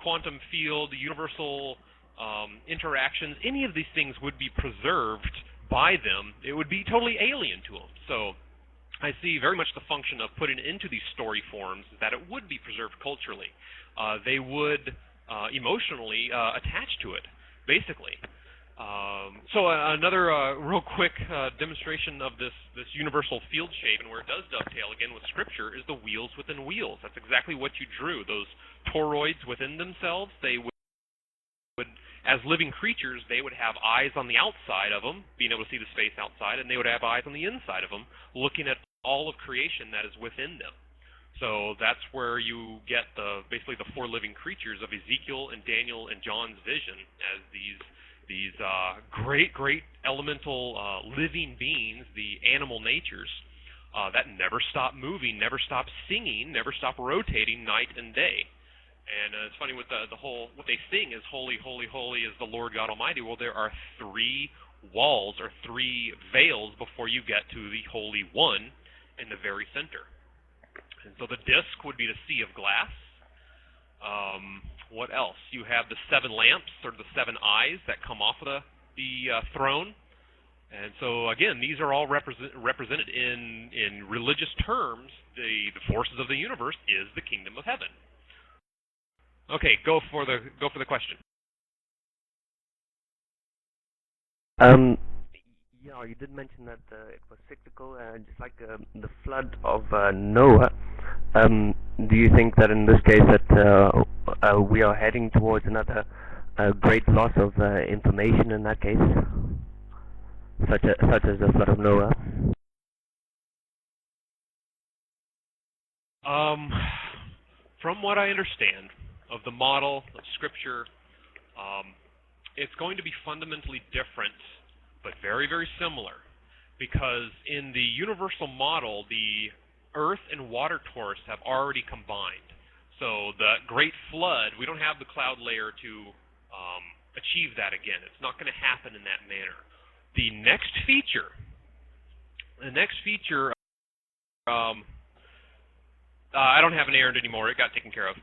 quantum field, universal interactions, any of these things would be preserved by them. It would be totally alien to them. So I see very much the function of putting it into these story forms that it would be preserved culturally. They would emotionally attach to it, basically. So another real quick demonstration of this universal field shape, and where it does dovetail again with Scripture, is the wheels within wheels. That's exactly what you drew. Those toroids within themselves, they would, as living creatures, they would have eyes on the outside of them, being able to see the space outside, and they would have eyes on the inside of them, looking at all of creation that is within them. So that's where you get basically the four living creatures of Ezekiel and Daniel and John's vision as these great elemental living beings, the animal natures that never stop moving, never stop singing, never stop rotating night and day. And it's funny with the whole, what they sing is holy, holy, holy is the Lord God Almighty. Well, there are three walls or three veils before you get to the Holy One in the very center. And so the disc would be the sea of glass. What else? You have the seven lamps, or the seven eyes that come off of the throne. And so, again, these are all represented in religious terms. The forces of the universe is the kingdom of heaven. Okay, go for the question. Yeah, you did mention that it was cyclical, just like the flood of Noah. Do you think that in this case that we are heading towards another great loss of information in that case, such as the flood of Noah? From what I understand of the model of Scripture, it's going to be fundamentally different, but very, very similar, because in the universal model, the earth and water torus have already combined. So the great flood, we don't have the cloud layer to achieve that again. It's not going to happen in that manner. The next feature, I don't have an errand anymore. It got taken care of.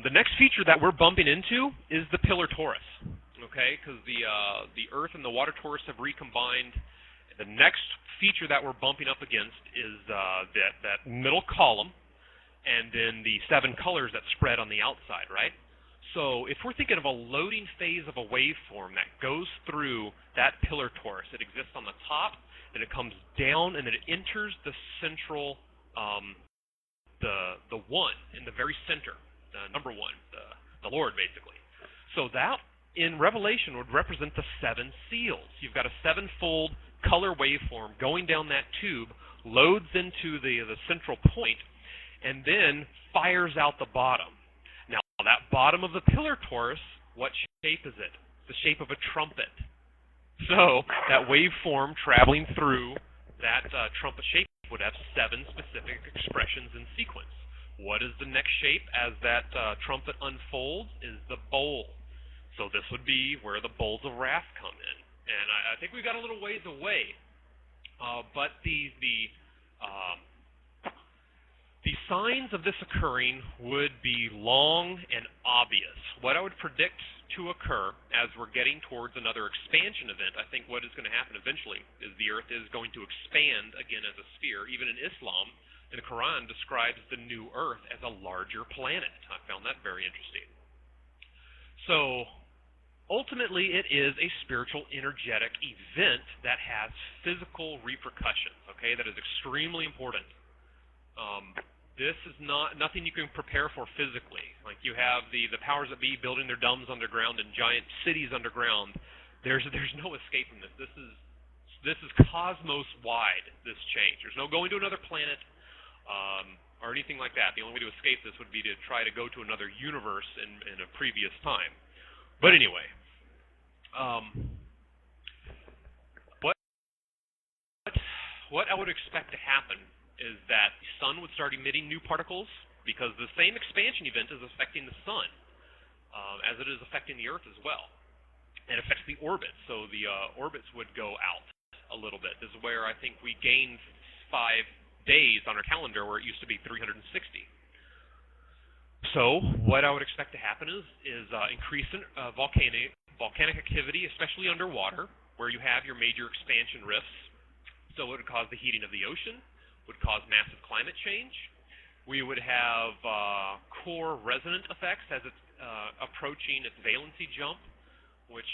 The next feature that we're bumping into is the pillar torus, okay? Because the earth and the water torus have recombined. The next feature that we're bumping up against is that middle column, and then the seven colors that spread on the outside, right? So if we're thinking of a loading phase of a waveform that goes through that pillar torus, it exists on the top, then it comes down, and then it enters the central, the one in the very center. Number one, the Lord, basically. So that, in Revelation, would represent the seven seals. You've got a sevenfold color waveform going down that tube, loads into the central point, and then fires out the bottom. Now, that bottom of the pillar torus, what shape is it? It's the shape of a trumpet. So that waveform traveling through that trumpet shape would have seven specific expressions in sequence. What is the next shape as that trumpet unfolds is the bowl. So this would be where the bowls of wrath come in. And I think we've got a little ways away. But the signs of this occurring would be long and obvious. What I would predict to occur as we're getting towards another expansion event, I think what is going to happen eventually is the Earth is going to expand again as a sphere. Even in Islam, in the Quran, describes the new Earth as a larger planet. I found that very interesting. So ultimately, it is a spiritual, energetic event that has physical repercussions, okay? That is extremely important. This is nothing you can prepare for physically. Like you have the powers that be building their domes underground and giant cities underground. There's no escape from this. This is cosmos-wide, this change. There's no going to another planet or anything like that. The only way to escape this would be to try to go to another universe in a previous time. But anyway, what I would expect to happen is that the sun would start emitting new particles because the same expansion event is affecting the sun as it is affecting the Earth as well. It affects the orbits, so the orbits would go out a little bit. This is where I think we gained 5 days on our calendar where it used to be 360. So what I would expect to happen is increase in volcanic activity, especially underwater, where you have your major expansion rifts. So it would cause the heating of the ocean, would cause massive climate change. We would have core resonant effects as it's approaching its valency jump, which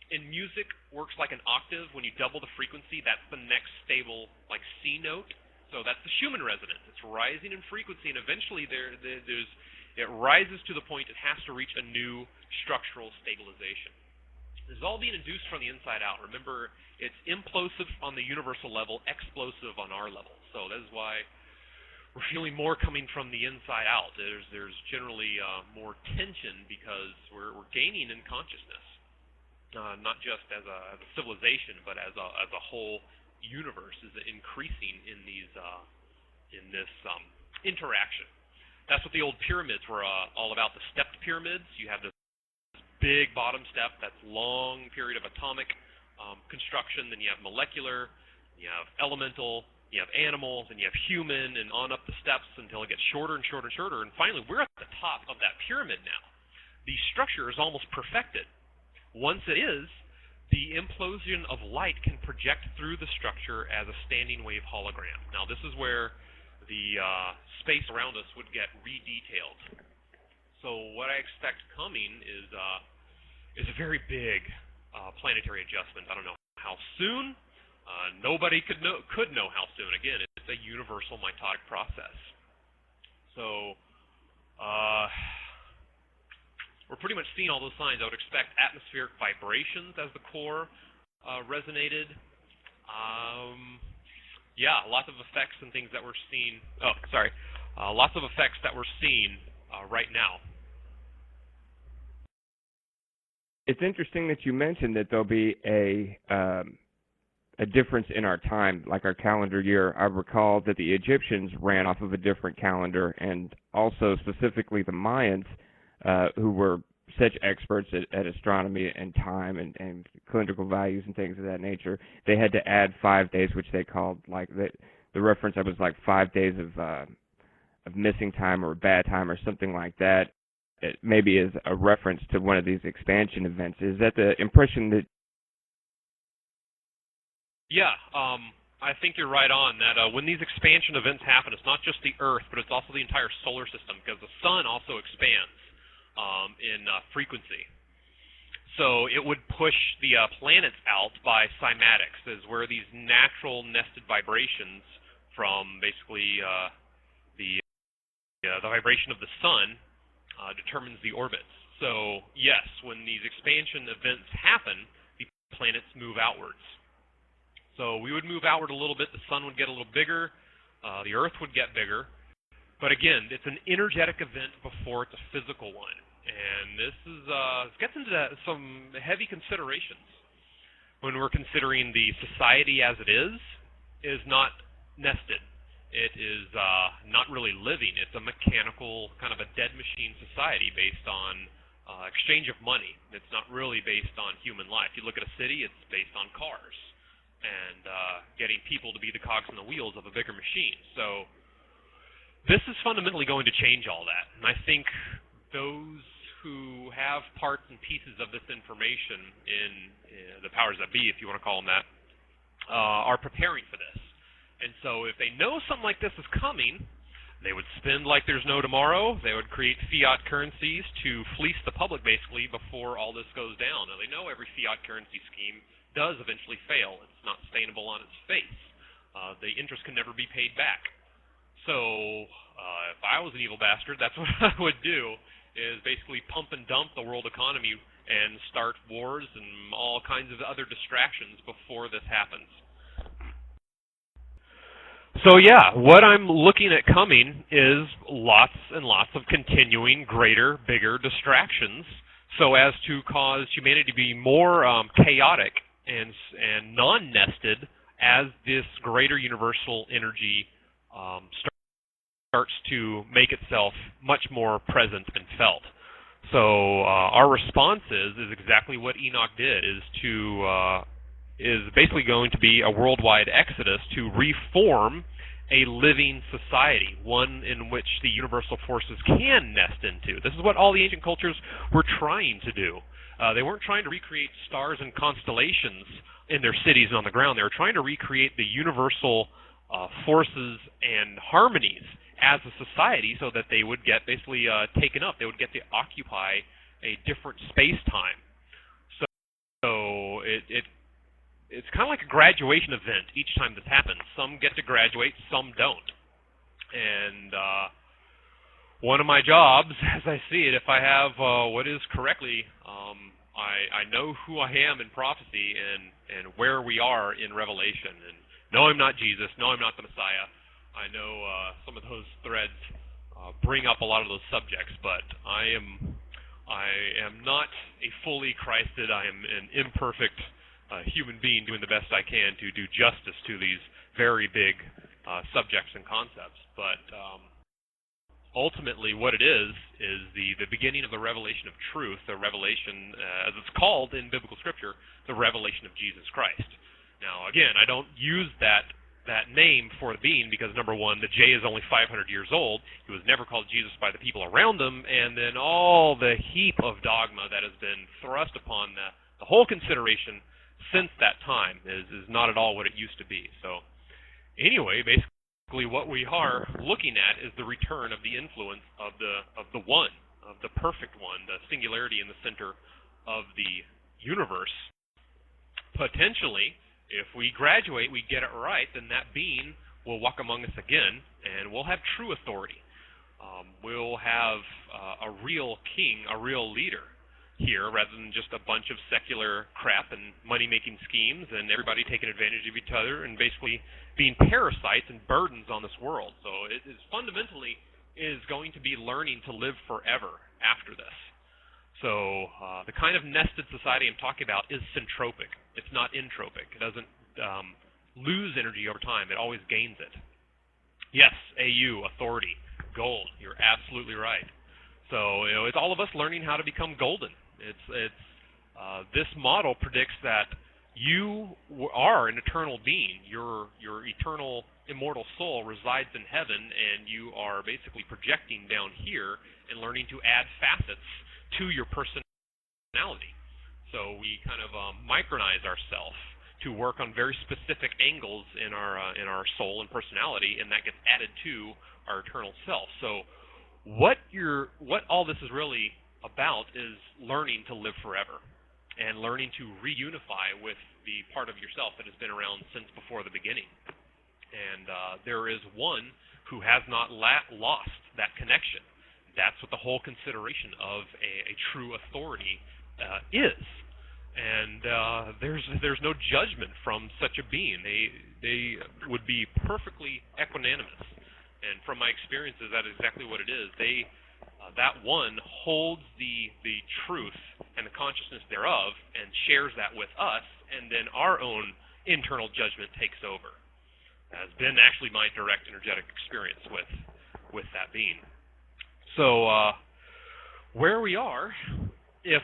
in music works like an octave. When you double the frequency, that's the next stable, like C note. So that's the Schumann resonance. It's rising in frequency, and eventually it rises to the point it has to reach a new structural stabilization. This is all being induced from the inside out. Remember, it's implosive on the universal level, explosive on our level. So that is why we're feeling more coming from the inside out. There's generally more tension because we're gaining in consciousness, not just as a civilization, but as a whole universe is increasing in this interaction. That's what the old pyramids were all about. The stepped pyramids. You have this big bottom step that's long period of atomic construction. Then you have molecular. You have elemental. You have animals, and you have human, and on up the steps until it gets shorter and shorter and shorter. And finally, we're at the top of that pyramid now. The structure is almost perfected. Once it is, the implosion of light can project through the structure as a standing wave hologram. Now, this is where the space around us would get redetailed. So what I expect coming is a very big planetary adjustment. I don't know how soon. Nobody could know how soon. Again, it's a universal mitotic process. So we're pretty much seeing all those signs. I would expect atmospheric vibrations as the core resonated. Yeah, lots of effects and things that we're seeing. Oh, sorry. Lots of effects that we're seeing right now. It's interesting that you mentioned that there'll be a difference in our time, like our calendar year. I recall that the Egyptians ran off of a different calendar, and also specifically the Mayans, who were such experts at astronomy and time and calendrical values and things of that nature. They had to add 5 days, which they called, like, the reference I was like 5 days of missing time or bad time or something like that. It maybe is a reference to one of these expansion events. Is that the impression that? Yeah, I think you're right on that. When these expansion events happen, it's not just the Earth, but it's also the entire solar system, because the sun also expands in frequency. So it would push the planets out by cymatics, is where these natural nested vibrations from basically the vibration of the sun determines the orbits. So yes, when these expansion events happen, the planets move outwards. So we would move outward a little bit, the sun would get a little bigger, the Earth would get bigger. But again, it's an energetic event before it's a physical one. And this gets into some heavy considerations when we're considering the society as it is not nested. It is not really living. It's a mechanical, kind of a dead machine society based on exchange of money. It's not really based on human life. You look at a city, it's based on cars and getting people to be the cogs in the wheels of a bigger machine. So this is fundamentally going to change all that. And I think those who have parts and pieces of this information in the powers that be, if you want to call them that, are preparing for this. And so if they know something like this is coming, they would spend like there's no tomorrow. They would create fiat currencies to fleece the public, basically, before all this goes down. Now, they know every fiat currency scheme does eventually fail. It's not sustainable on its face. The interest can never be paid back. So if I was an evil bastard, that's what I would do, is basically pump and dump the world economy and start wars and all kinds of other distractions before this happens. So yeah, what I'm looking at coming is lots and lots of continuing greater, bigger distractions so as to cause humanity to be more chaotic and non-nested as this greater universal energy starts to make itself much more present and felt. So our response is exactly what Enoch did, is basically going to be a worldwide exodus to reform a living society, one in which the universal forces can nest into. This is what all the ancient cultures were trying to do. They weren't trying to recreate stars and constellations in their cities and on the ground. They were trying to recreate the universal forces and harmonies as a society so that they would get basically taken up. They would get to occupy a different space-time. So it's kind of like a graduation event each time this happens. Some get to graduate, some don't. And one of my jobs, as I see it, if I have what is correctly, I know who I am in prophecy and where we are in Revelation. And no, I'm not Jesus. No, I'm not the Messiah. I know some of those threads bring up a lot of those subjects, but I am not a fully Christed. I am an imperfect human being doing the best I can to do justice to these very big subjects and concepts. But ultimately what it is the beginning of the revelation of truth, the revelation, as it's called in biblical scripture, the revelation of Jesus Christ. Now, again, I don't use that name for the being because, number one, the J is only 500 years old. He was never called Jesus by the people around him, and then all the heap of dogma that has been thrust upon the whole consideration since that time is not at all what it used to be. So anyway, basically what we are looking at is the return of the influence of the one, of the perfect one, the singularity in the center of the universe. Potentially, if we graduate, we get it right, then that being will walk among us again, and we'll have true authority. We'll have a real king, a real leader here, rather than just a bunch of secular crap and money-making schemes and everybody taking advantage of each other and basically being parasites and burdens on this world. So it is fundamentally is going to be learning to live forever after this. So the kind of nested society I'm talking about is syntropic. It's not entropic. It doesn't lose energy over time. It always gains it. Yes, AU, authority, gold. You're absolutely right. So it's all of us learning how to become golden. This model predicts that you are an eternal being. Your eternal, immortal soul resides in heaven, and you are basically projecting down here and learning to add facets to your personality. So we kind of micronize ourselves to work on very specific angles in our soul and personality, and that gets added to our eternal self. So what all this is really about is learning to live forever and learning to reunify with the part of yourself that has been around since before the beginning. And there is one who has not lost that connection. That's what the whole consideration of a true authority is. And there's no judgment from such a being. They would be perfectly equanimous. And from my experiences, that is exactly what it is. That one holds the truth and the consciousness thereof and shares that with us, and then our own internal judgment takes over. Has been actually my direct energetic experience with that being. So where we are, if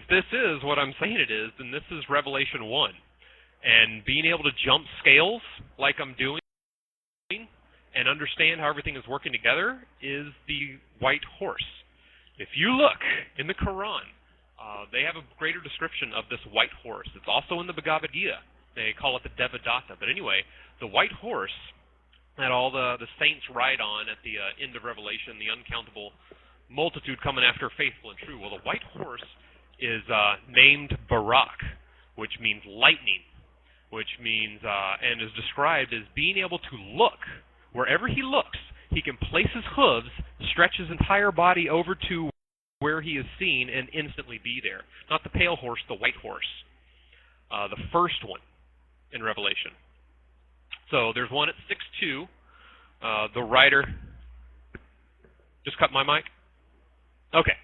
this is what I'm saying it is, then this is Revelation 1. And being able to jump scales like I'm doing and understand how everything is working together is the white horse. If you look in the Quran, they have a greater description of this white horse. It's also in the Bhagavad Gita. They call it the Devadatta. But anyway, the white horse that all the saints ride on at the end of Revelation, the uncountable multitude coming after faithful and true. Well, the white horse is named Barak, which means lightning, which means, and is described as being able to look. Wherever he looks, he can place his hooves, stretch his entire body over to where he is seen, and instantly be there. Not the pale horse, the white horse. The first one in Revelation. So there's one at 6'2". The rider... Just cut my mic? Okay.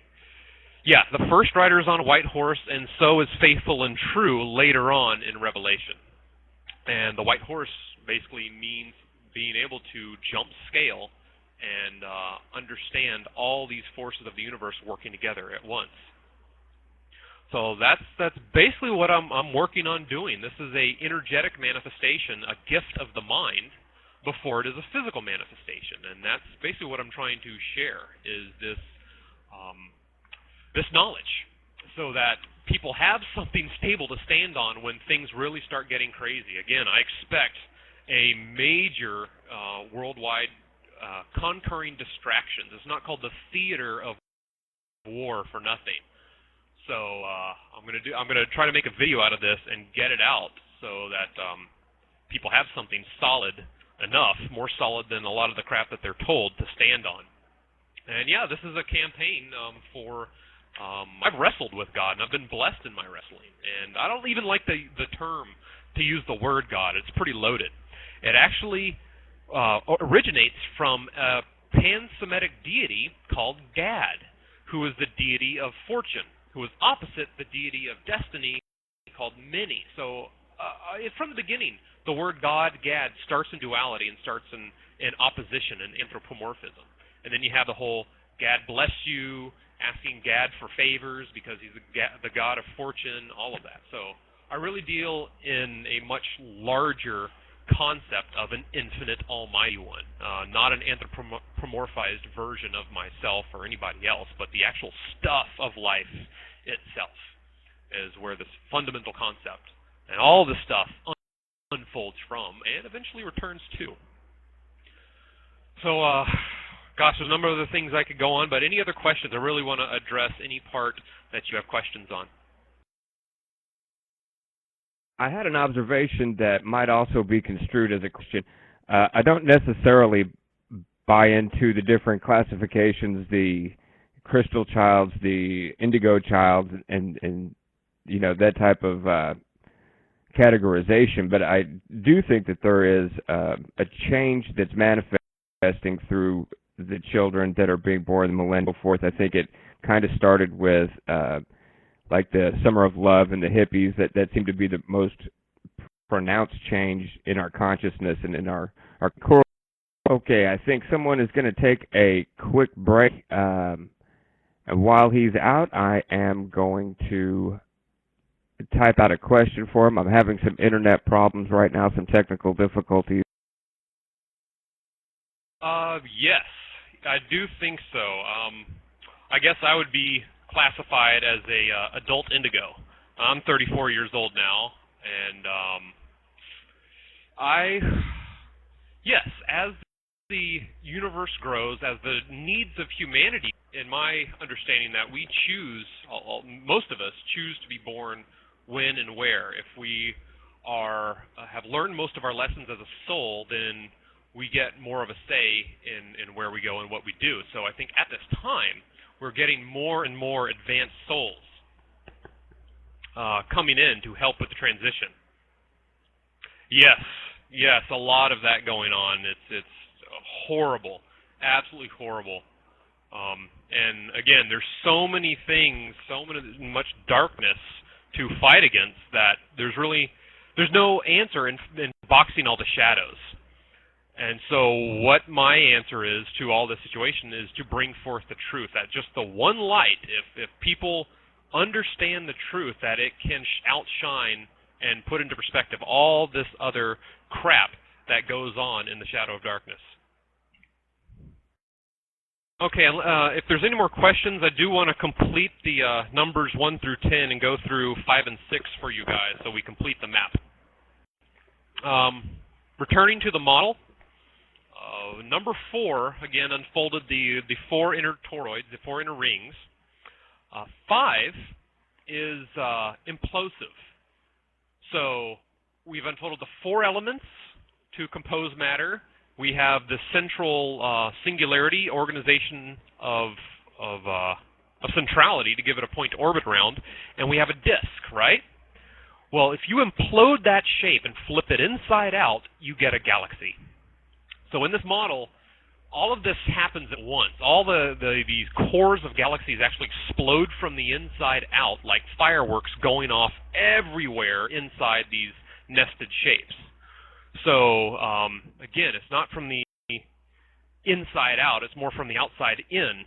Yeah, the first rider is on a white horse, and so is faithful and true later on in Revelation. And the white horse basically means being able to jump scale and understand all these forces of the universe working together at once. So that's basically what I'm working on doing. This is a energetic manifestation, a gift of the mind, before it is a physical manifestation, and that's basically what I'm trying to share, is this knowledge, so that people have something stable to stand on when things really start getting crazy. Again, I expect a major worldwide concurring distractions. It's not called the theater of war for nothing. So I'm gonna try to make a video out of this and get it out so that people have something solid enough, more solid than a lot of the crap that they're told to stand on. And yeah, this is a campaign for. I've wrestled with God, and I've been blessed in my wrestling. And I don't even like the term to use the word God. It's pretty loaded. It actually originates from a pan-Semitic deity called Gad, who is the deity of fortune, who is opposite the deity of destiny called Mini. So from the beginning, the word God, Gad, starts in duality and starts in opposition and anthropomorphism. And then you have the whole Gad bless you, asking Gad for favors because he's the god of fortune, all of that. So I really deal in a much larger concept of an infinite almighty one, not an anthropomorphized version of myself or anybody else, but the actual stuff of life itself is where this fundamental concept and all this stuff unfolds from and eventually returns to. So, gosh, there's a number of other things I could go on, but any other questions? I really want to address any part that you have questions on. I had an observation that might also be construed as a question. I don't necessarily buy into the different classifications, the crystal childs, the indigo childs, and you know, that type of categorization, but I do think that there is a change that's manifesting through the children that are being born in the millennium forth. I think it kind of started with like the Summer of Love and the hippies, that seemed to be the most pronounced change in our consciousness and in our core. Okay, I think someone is going to take a quick break. And while he's out, I am going to type out a question for him. I'm having some internet problems right now, some technical difficulties. Yes, I do think so. I guess I would be classified as a adult indigo. I'm 34 years old now, and yes, as the universe grows, as the needs of humanity, in my understanding that we choose, most of us choose to be born when and where. If we have learned most of our lessons as a soul, then we get more of a say in where we go and what we do. So I think at this time, we're getting more and more advanced souls coming in to help with the transition. Yes, a lot of that going on. It's horrible, absolutely horrible. And again, there's so many things, much darkness to fight against that there's no answer in boxing all the shadows. And so what my answer is to all this situation is to bring forth the truth, that just the one light, if people understand the truth, that it can outshine and put into perspective all this other crap that goes on in the shadow of darkness. Okay, if there's any more questions, I do want to complete the numbers 1 through 10 and go through 5 and 6 for you guys so we complete the map. Returning to the model, number 4, again, unfolded the 4 inner toroids, the 4 inner rings. 5 is implosive. So we've unfolded the 4 elements to compose matter. We have the central singularity, organization of centrality to give it a point to orbit around, and we have a disk, right? Well, if you implode that shape and flip it inside out, you get a galaxy. So in this model, all of this happens at once. All these cores of galaxies actually explode from the inside out like fireworks going off everywhere inside these nested shapes. So again, it's not from the inside out; it's more from the outside in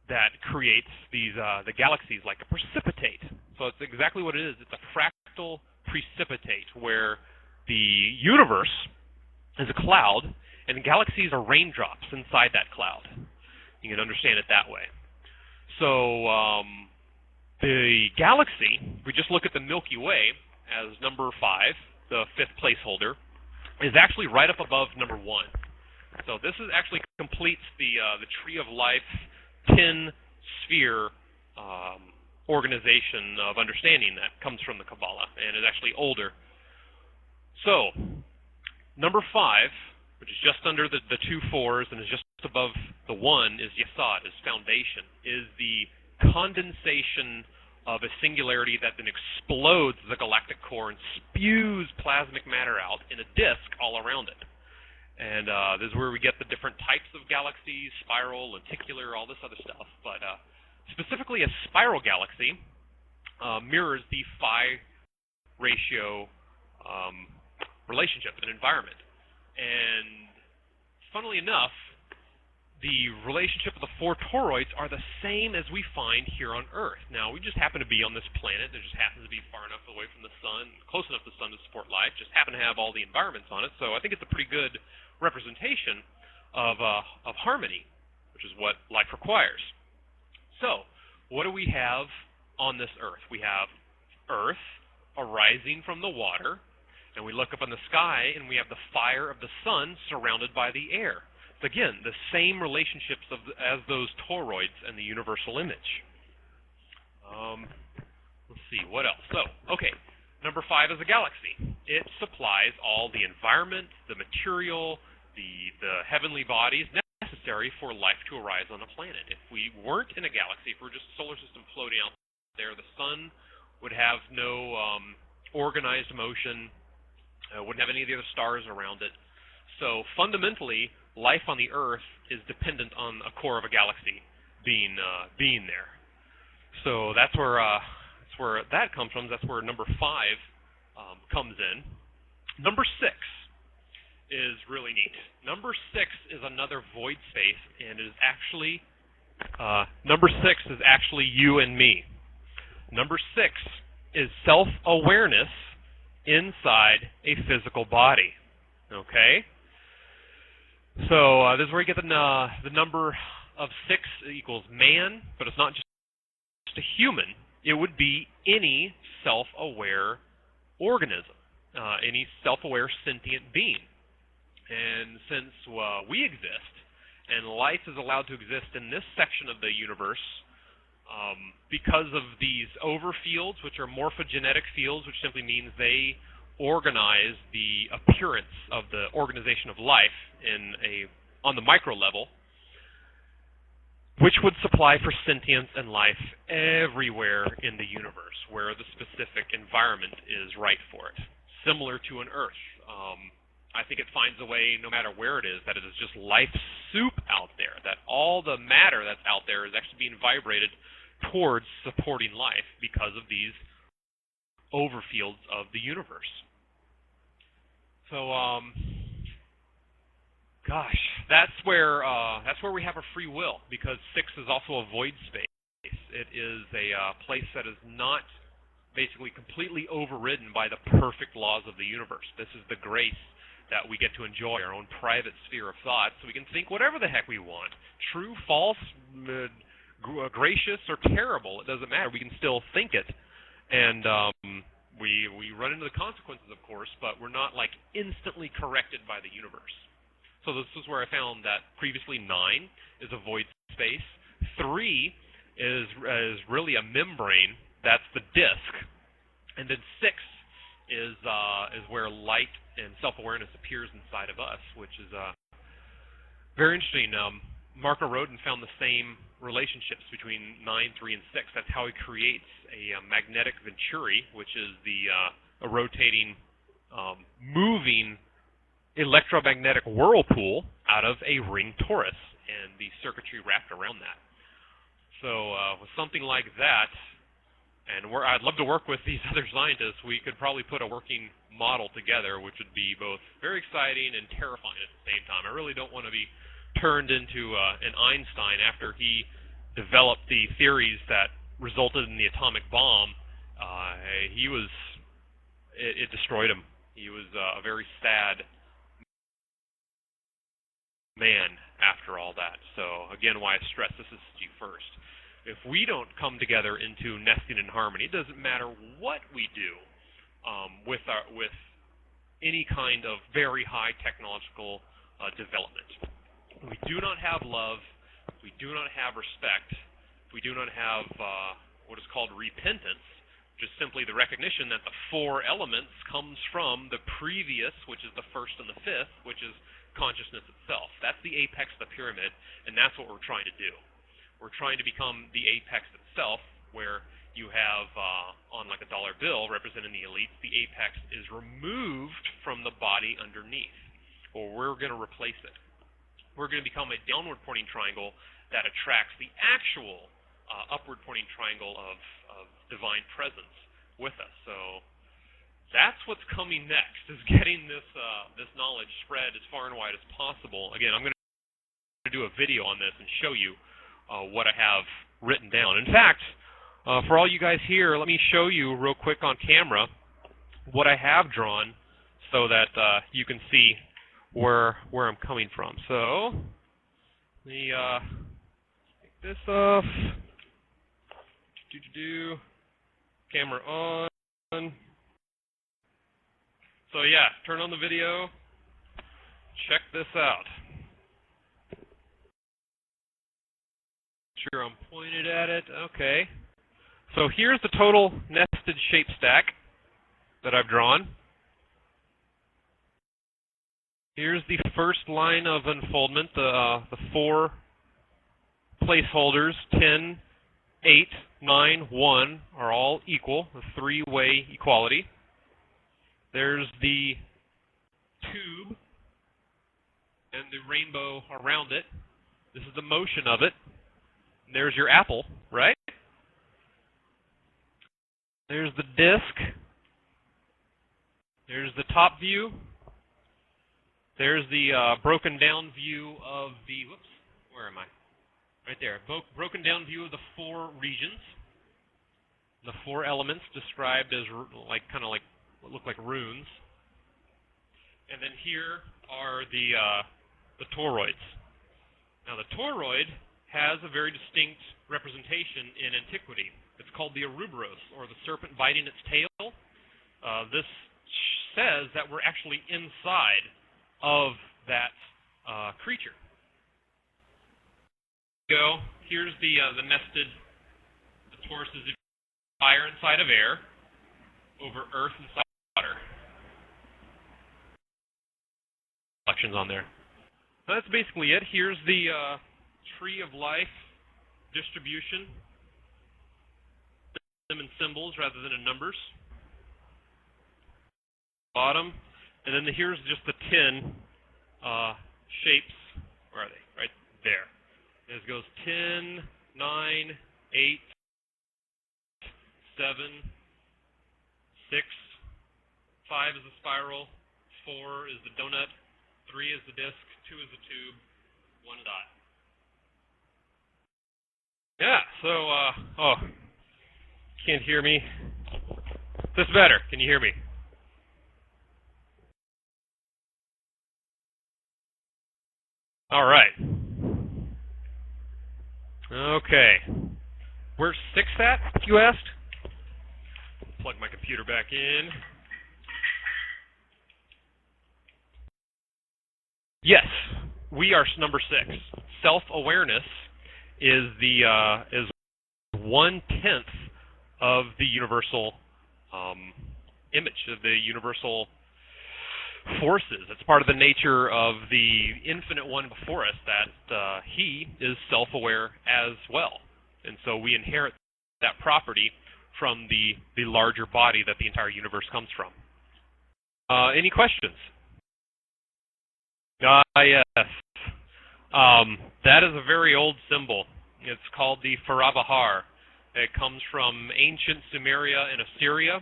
that creates these the galaxies, like a precipitate. So it's exactly what it is. It's a fractal precipitate where the universe is a cloud, and the galaxies are raindrops inside that cloud. You can understand it that way. So the galaxy, we just look at the Milky Way as number 5, the 5th placeholder, is actually right up above number 1. So this is actually completes the tree of life 10-sphere organization of understanding that comes from the Kabbalah and is actually older. So number 5, which is just under the 2 4s and is just above the 1, is Yesod, is foundation, is the condensation of a singularity that then explodes the galactic core and spews plasmic matter out in a disk all around it. And this is where we get the different types of galaxies, spiral, lenticular, all this other stuff. But specifically a spiral galaxy mirrors the phi ratio relationship and environment. And funnily enough, the relationship of the 4 toroids are the same as we find here on Earth. Now, we just happen to be on this planet that just happens to be far enough away from the sun, close enough to the sun to support life, just happen to have all the environments on it. So I think it's a pretty good representation of harmony, which is what life requires. So, what do we have on this Earth? We have Earth arising from the water, and we look up in the sky, and we have the fire of the sun surrounded by the air. So again, the same relationships as those toroids and the universal image. Let's see, what else? So, okay, number 5 is a galaxy. It supplies all the environment, the material, the heavenly bodies necessary for life to arise on a planet. If we weren't in a galaxy, if we were just a solar system floating out there, the sun would have no organized motion, wouldn't have any of the other stars around it. So fundamentally, life on the Earth is dependent on a core of a galaxy being there. So that's where that comes from. That's where number 5 comes in. Number 6 is really neat. Number 6 is another void space, and it is actually number 6 is actually you and me. Number 6 is self-awareness inside a physical body. Okay? So this is where you get the number of 6 equals man, but it's not just a human. It would be any self-aware organism, any self-aware sentient being. And since we exist, and life is allowed to exist in this section of the universe, because of these overfields, which are morphogenetic fields, which simply means they organize the appearance of the organization of life on the micro level, which would supply for sentience and life everywhere in the universe where the specific environment is right for it, similar to an Earth. I think it finds a way, no matter where it is, that it is just life soup out there, that all the matter that's out there is actually being vibrated towards supporting life because of these overfields of the universe. So, gosh, that's where we have a free will, because 6 is also a void space. It is a place that is not basically completely overridden by the perfect laws of the universe. This is the grace that we get to enjoy, our own private sphere of thought, so we can think whatever the heck we want. True, false, gracious, or terrible, it doesn't matter. We can still think it. And we run into the consequences, of course, but we're not like instantly corrected by the universe. So this is where I found that previously 9 is a void space. 3 is really a membrane. That's the disk. And then 6 is where light and self-awareness appears inside of us, which is very interesting. Marco Rodin found the same relationships between 9, 3, and 6. That's how he creates a magnetic venturi, which is a rotating, moving electromagnetic whirlpool out of a ring torus and the circuitry wrapped around that. So with something like that, and I'd love to work with these other scientists, we could probably put a working model together, which would be both very exciting and terrifying at the same time. I really don't want to be turned into an Einstein after he developed the theories that resulted in the atomic bomb. It destroyed him. He was a very sad man after all that. So again, why I stress this is you first. If we don't come together into nesting in harmony, it doesn't matter what we do with any kind of very high technological development. We do not have love. We do not have respect. We do not have what is called repentance, which is simply the recognition that the four elements comes from the previous, which is the first and the fifth, which is consciousness itself. That's the apex of the pyramid, and that's what we're trying to do. We're trying to become the apex itself, where you have, on like a dollar bill representing the elites, the apex is removed from the body underneath, or we're going to replace it. We're going to become a downward pointing triangle that attracts the actual upward pointing triangle of divine presence with us. So that's what's coming next, is getting this knowledge spread as far and wide as possible. Again, I'm going to do a video on this and show you what I have written down. In fact, for all you guys here, let me show you real quick on camera what I have drawn so that you can see where I'm coming from. So let me take this off. Camera on. So yeah, turn on the video. Check this out. Sure, I'm pointed at it. Okay. So here's the total nested shape stack that I've drawn. Here's the first line of unfoldment. The four placeholders, 10, 8, 9, 1, are all equal, a three-way equality. There's the tube and the rainbow around it. This is the motion of it. And there's your apple, right? There's the disc. There's the top view. There's the broken down view of the, whoops, where am I? Right there. Broken down view of the four regions. The four elements described as kind of like what look like runes. And then here are the toroids. Now the toroid has a very distinct representation in antiquity. It's called the Ouroboros, or the serpent biting its tail. This says that we're actually inside of that creature. Here's the nested. The torus is fire inside of air, over earth inside water. Reflections on there. So that's basically it. Here's the tree of life distribution. Them in symbols rather than in numbers. Bottom, and then here's just the 10 shapes. Where are they? Right there. It goes 10, 9, 8, 7, 6, 5 is the spiral, 4 is the donut, 3 is the disc, 2 is the tube, 1 dot. Yeah, so, can't hear me. This better. Can you hear me? All right. Okay. Where's 6 at, you asked? Plug my computer back in. Yes, we are number 6. Self-awareness is is 1/10 of the universal image, of the universal forces. It's part of the nature of the infinite one before us that he is self-aware as well. And so we inherit that property from the larger body that the entire universe comes from. Any questions? Yes. That is a very old symbol. It's called the Farabahar. It comes from ancient Sumeria and Assyria.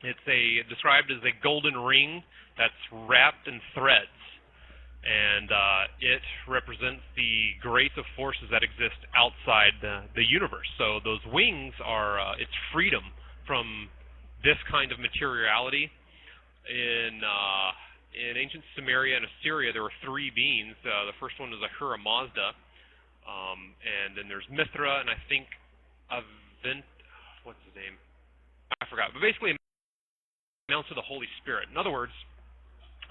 It's described as a golden ring that's wrapped in threads, and it represents the grace of forces that exist outside the universe. So those wings are it's freedom from this kind of materiality. In ancient Sumeria and Assyria, there were three beings. The first one was Ahura Mazda, and then there's Mithra, and I think what's his name? I forgot. But basically, amounts to the Holy Spirit. In other words,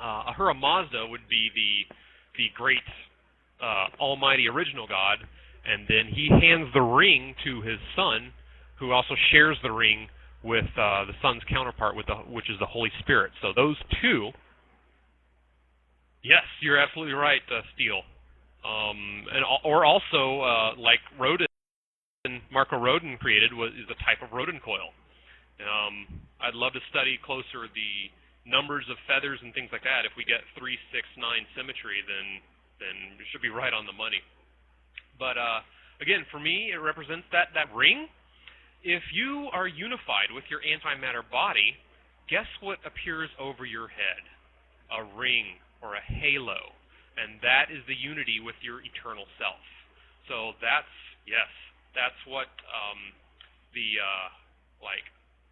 Ahura Mazda would be the great almighty original God, and then he hands the ring to his son, who also shares the ring with the son's counterpart, which is the Holy Spirit. So those two, yes, you're absolutely right, Steele. Or also, like Marco Rodin created, is a type of Rodin coil. I'd love to study closer the numbers of feathers and things like that. If we get 3, 6, 9 symmetry, then it should be right on the money. But again, for me, it represents that ring. If you are unified with your antimatter body, guess what appears over your head? A ring or a halo, and that is the unity with your eternal self. So that's what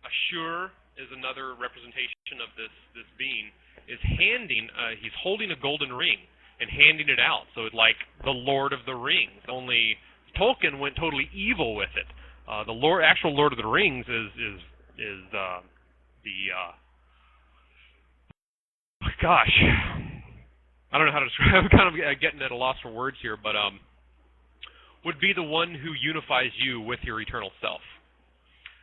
Ashur is another representation of this being, is he's holding a golden ring and handing it out. So it's like the Lord of the Rings, only Tolkien went totally evil with it. The actual Lord of the Rings is gosh, I don't know how to describe. I'm kind of getting at a loss for words here, but would be the one who unifies you with your eternal self.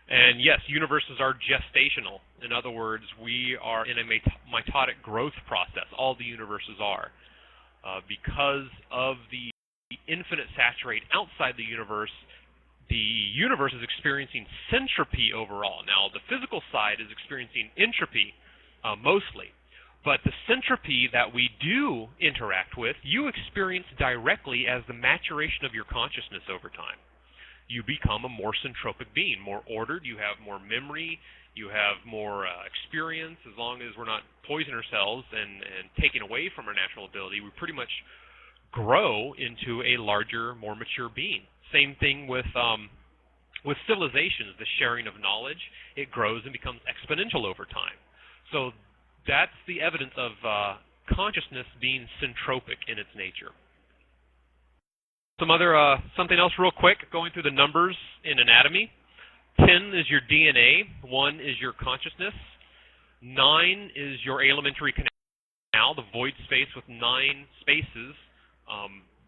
And yes, universes are gestational. In other words, we are in a mitotic growth process. All the universes are. Because of the infinite saturate outside the universe is experiencing centropy overall. Now, the physical side is experiencing entropy mostly. But the centropy that we do interact with, you experience directly as the maturation of your consciousness over time. You become a more centropic being, more ordered, you have more memory, you have more experience. As long as we're not poisoning ourselves and taking away from our natural ability, we pretty much grow into a larger, more mature being. Same thing with civilizations, the sharing of knowledge. It grows and becomes exponential over time. So that's the evidence of consciousness being centropic in its nature. Something else real quick, going through the numbers in anatomy. 10 is your DNA, 1 is your consciousness, 9 is your alimentary canal, the void space with 9 spaces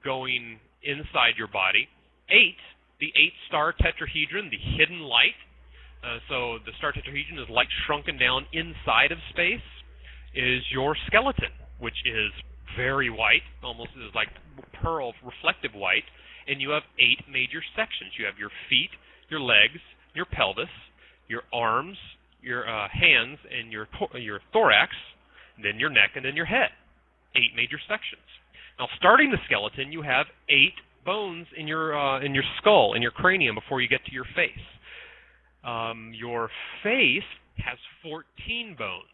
going inside your body. 8, the 8-star tetrahedron, the hidden light. So the star tetrahedron is light shrunken down inside of space, is your skeleton, which is very white, almost is like pearl reflective white, and you have 8 major sections. You have your feet, your legs, your pelvis, your arms, your hands, and your thorax, and then your neck, and then your head. 8 major sections. Now, starting the skeleton, you have 8 bones in your skull, in your cranium, before you get to your face. Your face has 14 bones,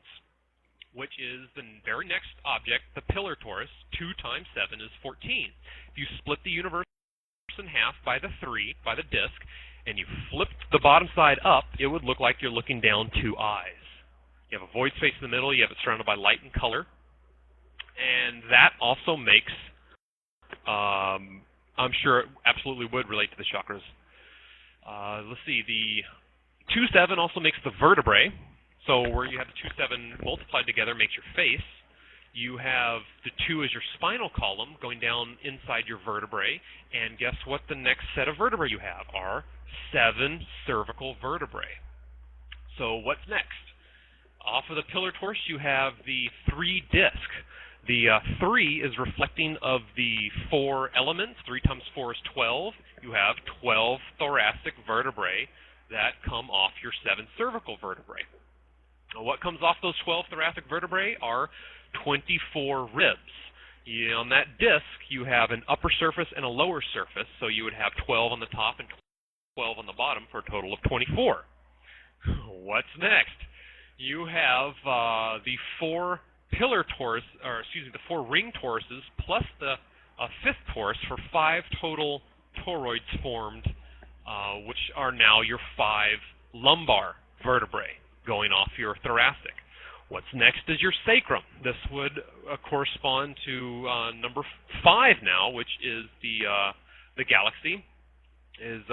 which is the very next object, the pillar torus. 2 times 7 is 14. If you split the universe in half by the 3, by the disk, and you flip the bottom side up, it would look like you're looking down 2 eyes. You have a void space in the middle, you have it surrounded by light and color, and that also makes, I'm sure it absolutely would relate to the chakras. Let's see, the 2-7 also makes the vertebrae. So where you have the 2-7 multiplied together makes your face. You have the 2 as your spinal column going down inside your vertebrae. And guess what the next set of vertebrae you have are? 7 cervical vertebrae. So what's next? Off of the pillar torus, you have the 3 disc. The 3 is reflecting of the 4 elements. 3 times 4 is 12. You have 12 thoracic vertebrae that come off your 7 cervical vertebrae. What comes off those 12 thoracic vertebrae are 24 ribs. On that disc, you have an upper surface and a lower surface, so you would have 12 on the top and 12 on the bottom for a total of 24. What's next? you have the four the four ring toruses plus the fifth torus for 5 total toroids formed, which are now your 5 lumbar vertebrae going off your thoracic. What's next is your sacrum. This would correspond to number 5 now, which is the galaxy. Is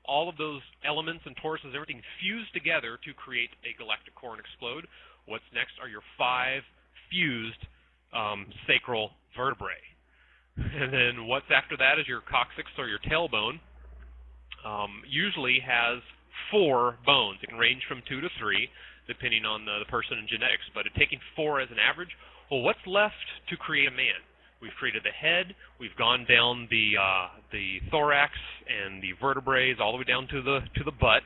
all of those elements and toruses, everything fused together to create a galactic core and explode. What's next are your 5 fused sacral vertebrae. And then what's after that is your coccyx or your tailbone. Usually has 4 bones. It can range from 2 to 3, depending on the person and genetics. But taking 4 as an average, well, what's left to create a man? We've created the head. We've gone down the thorax and the vertebrae all the way down to the butt.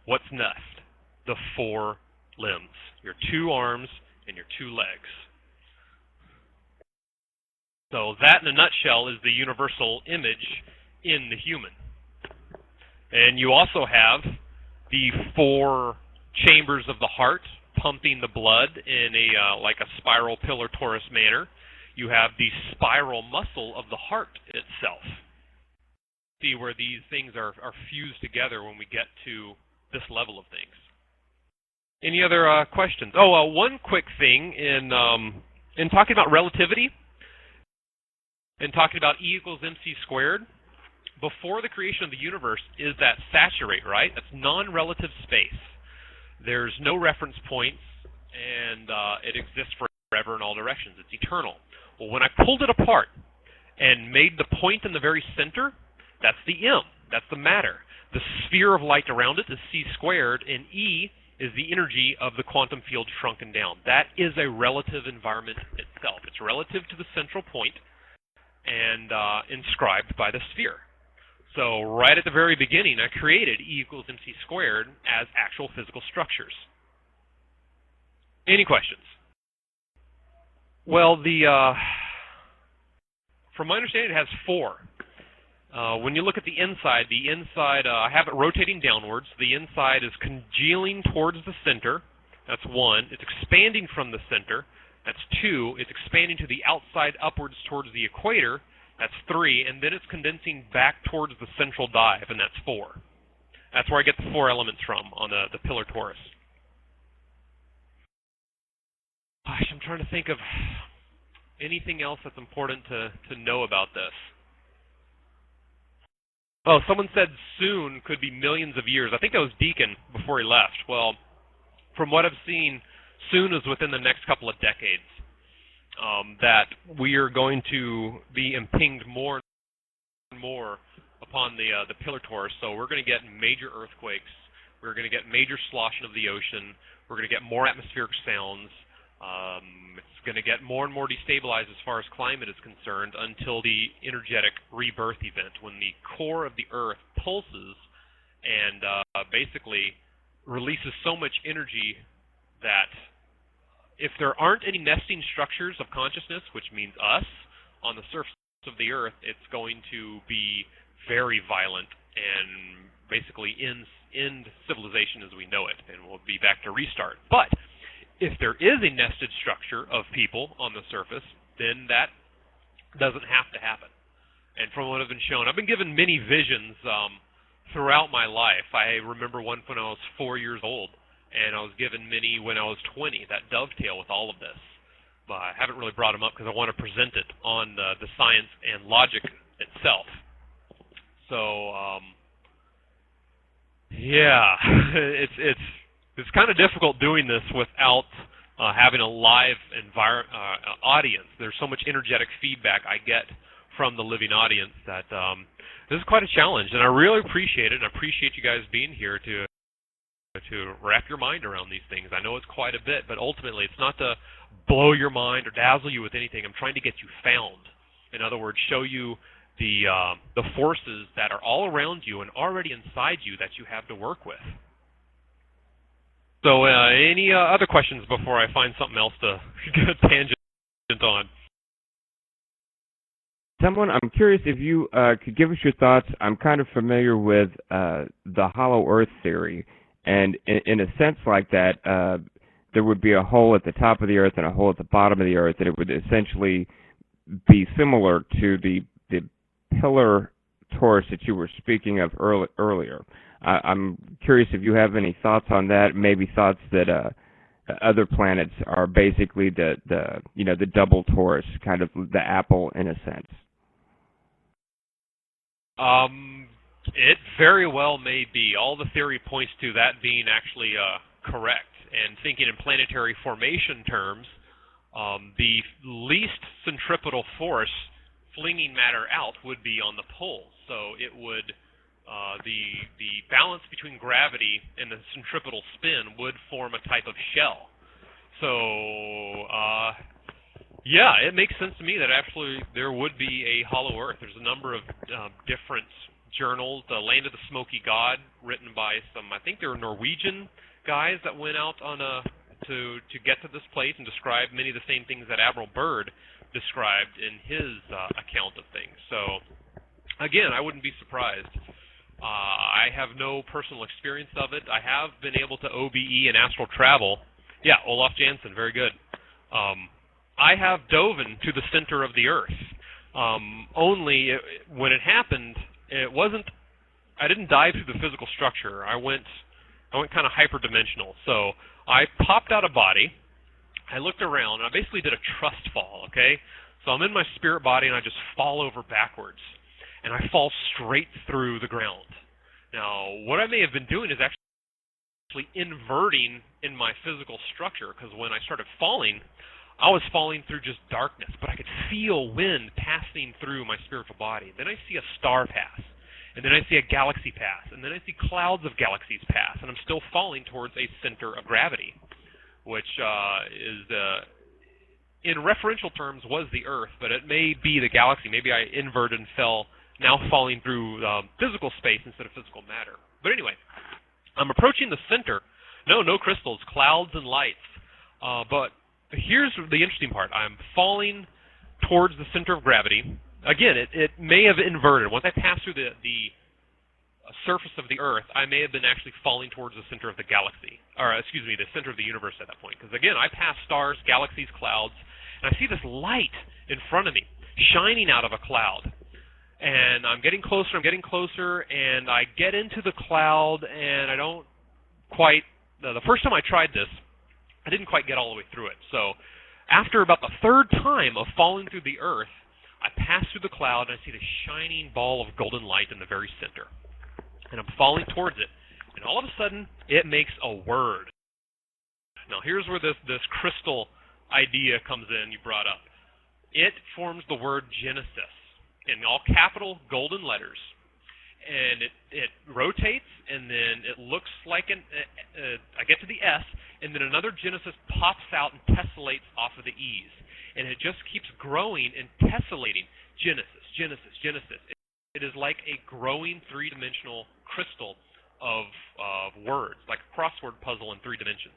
What's next? The 4 limbs. Your 2 arms and your 2 legs. So that, in a nutshell, is the universal image in the human. And you also have the 4 chambers of the heart pumping the blood in a like a spiral pillar torus manner. You have the spiral muscle of the heart itself. See where these things are fused together when we get to this level of things. Any other questions? Oh, one quick thing in talking about relativity and talking about E equals mc squared. Before the creation of the universe is that saturate, right? That's non-relative space. There's no reference points, and it exists forever in all directions. It's eternal. Well, when I pulled it apart and made the point in the very center, that's the M. That's the matter. The sphere of light around it is c squared, and E is the energy of the quantum field shrunken down. That is a relative environment itself. It's relative to the central point and inscribed by the sphere. So right at the very beginning, I created E equals mc squared as actual physical structures. Any questions? Well, from my understanding, it has 4. When you look at the inside, I have it rotating downwards. The inside is congealing towards the center. That's 1. It's expanding from the center. That's 2. It's expanding to the outside upwards towards the equator. That's 3. And then it's condensing back towards the central dive, and that's 4. That's where I get the 4 elements from on the pillar torus. Gosh, I'm trying to think of anything else that's important to know about this. Oh, someone said soon could be millions of years. I think that was Deacon before he left. Well, from what I've seen, soon is within the next couple of decades. That we are going to be impinged more and more upon the pillar torus. So we're going to get major earthquakes. We're going to get major sloshing of the ocean. We're going to get more atmospheric sounds. It's going to get more and more destabilized as far as climate is concerned until the energetic rebirth event, when the core of the Earth pulses and basically releases so much energy that if there aren't any nesting structures of consciousness, which means us, on the surface of the Earth, it's going to be very violent and basically end civilization as we know it, and we'll be back to restart. But if there is a nested structure of people on the surface, then that doesn't have to happen. And from what I've been shown, I've been given many visions throughout my life. I remember one when I was 4 years old, and I was given many when I was 20 that dovetail with all of this. But I haven't really brought them up because I want to present it on the science and logic itself. So, yeah, it's kind of difficult doing this without having a live audience. There's so much energetic feedback I get from the living audience that this is quite a challenge, and I really appreciate it, and I appreciate you guys being here to wrap your mind around these things. I know it's quite a bit, but ultimately it's not to blow your mind or dazzle you with anything. I'm trying to get you found. In other words, show you the forces that are all around you and already inside you that you have to work with. So any other questions before I find something else to tangent on? SumOne, I'm curious if you could give us your thoughts. I'm kind of familiar with the hollow earth theory, and in a sense like that, there would be a hole at the top of the Earth and a hole at the bottom of the Earth, and it would essentially be similar to the pillar torus that you were speaking of earlier. I'm curious if you have any thoughts on that. Maybe thoughts that other planets are basically the double torus, kind of the apple in a sense. It very well may be. All the theory points to that being actually correct. And thinking in planetary formation terms, the least centripetal force flinging matter out would be on the poles. So it would the balance between gravity and the centripetal spin would form a type of shell. So yeah, it makes sense to me that actually there would be a hollow Earth. There's a number of different journals. The Land of the Smoky God, written by some, I think they were Norwegian guys that went out on to get to this place and described many of the same things that Admiral Byrd described in his account of things. So again, I wouldn't be surprised. I have no personal experience of it. I have been able to OBE and astral travel. Yeah, Olaf Janssen, very good. I have dove into the center of the Earth. Only when it happened, it wasn't. I didn't dive through the physical structure. I went kind of hyperdimensional. So I popped out of body. I looked around, and I basically did a trust fall. Okay, so I'm in my spirit body, and I just fall over backwards, and I fall straight through the ground. Now, what I may have been doing is actually inverting in my physical structure, because when I started falling, I was falling through just darkness, but I could feel wind passing through my spiritual body. Then I see a star pass, and then I see a galaxy pass, and then I see clouds of galaxies pass, and I'm still falling towards a center of gravity, which is, in referential terms, was the Earth, but it may be the galaxy. Maybe I inverted and fell, now falling through physical space instead of physical matter. But anyway, I'm approaching the center. No crystals, clouds and lights. But here's the interesting part. I'm falling towards the center of gravity. Again, it may have inverted. Once I pass through the surface of the Earth, I may have been actually falling towards the center of the galaxy, or excuse me, the center of the universe at that point. Because again, I pass stars, galaxies, clouds, and I see this light in front of me, shining out of a cloud. And I'm getting closer, and I get into the cloud, and I don't quite, the first time I tried this, I didn't quite get all the way through it. So after about the third time of falling through the Earth, I pass through the cloud, and I see the shining ball of golden light in the very center. And I'm falling towards it, and all of a sudden, it makes a word. Now here's where this crystal idea comes in you brought up. It forms the word Genesis in all capital golden letters, and it rotates, and then it looks like I get to the S, and then another Genesis pops out and tessellates off of the E's, and it just keeps growing and tessellating. Genesis, Genesis, Genesis. It is like a growing three-dimensional crystal of words, like a crossword puzzle in 3 dimensions,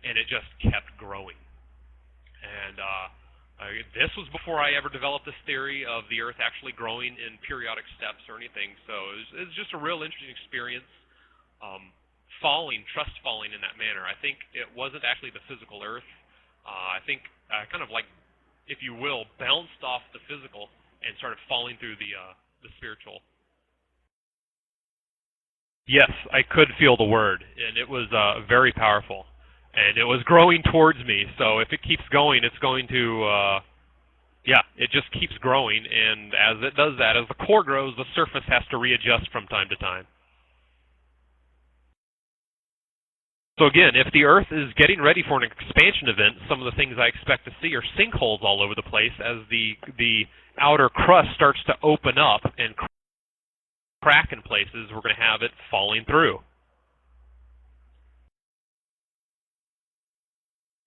and it just kept growing. And this was before I ever developed this theory of the Earth actually growing in periodic steps or anything. So it was just a real interesting experience, trust falling in that manner. I think it wasn't actually the physical Earth. I think I kind of like, if you will, bounced off the physical and started falling through the spiritual. Yes, I could feel the word, and it was very powerful. And it was growing towards me, so if it keeps going, it's going to, it just keeps growing, and as it does that, as the core grows, the surface has to readjust from time to time. So again, if the Earth is getting ready for an expansion event, some of the things I expect to see are sinkholes all over the place as the outer crust starts to open up and crack in places. We're going to have it falling through.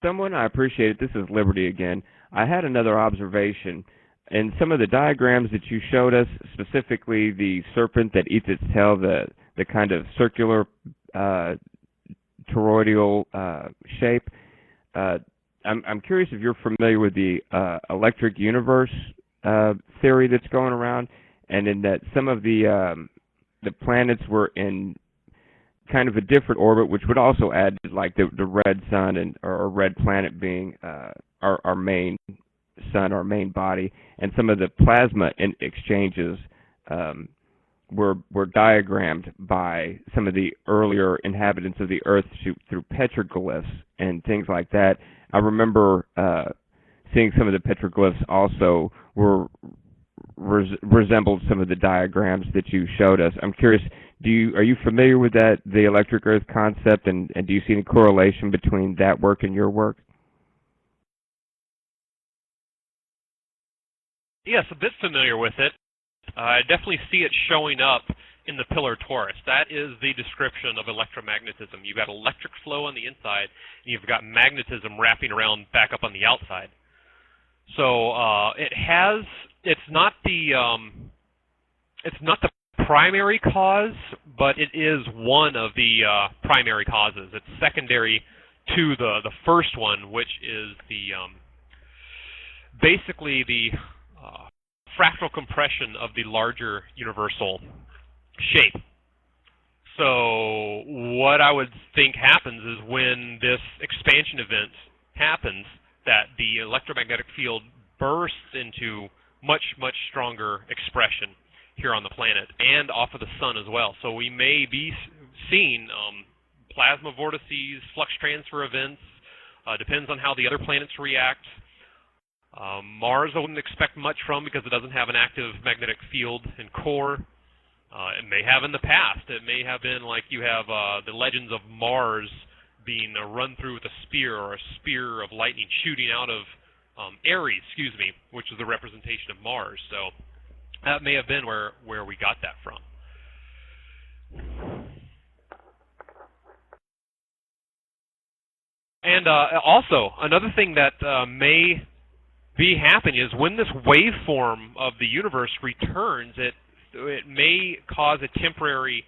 SumOne, I appreciate it. This is Liberty again. I had another observation. In some of the diagrams that you showed us, specifically the serpent that eats its tail, the kind of circular toroidal shape, I'm curious if you're familiar with the electric universe theory that's going around, and in that some of the planets were in kind of a different orbit, which would also add like the red sun and or red planet being our main sun, our main body, and some of the plasma exchanges were diagrammed by some of the earlier inhabitants of the Earth through petroglyphs and things like that. I remember seeing some of the petroglyphs also resembled some of the diagrams that you showed us. I'm curious, are you familiar with that, the electric Earth concept, and do you see any correlation between that work and your work? Yes, a bit familiar with it. I definitely see it showing up in the pillar torus. That is the description of electromagnetism. You've got electric flow on the inside, and you've got magnetism wrapping around back up on the outside. So it's not the primary cause, but it is one of the primary causes. It's secondary to the first one, which is the basically the fractal compression of the larger universal shape. So what I would think happens is when this expansion event happens, that the electromagnetic field bursts into much, much stronger expression here on the planet and off of the sun as well. So we may be seeing plasma vortices, flux transfer events, depends on how the other planets react. Mars I wouldn't expect much from because it doesn't have an active magnetic field and core. It may have in the past. It may have been like you have the legends of Mars being run through with a spear, or a spear of lightning shooting out of Ares, which is the representation of Mars. So that may have been where we got that from. And also, another thing that may be happening is when this waveform of the universe returns, it may cause a temporary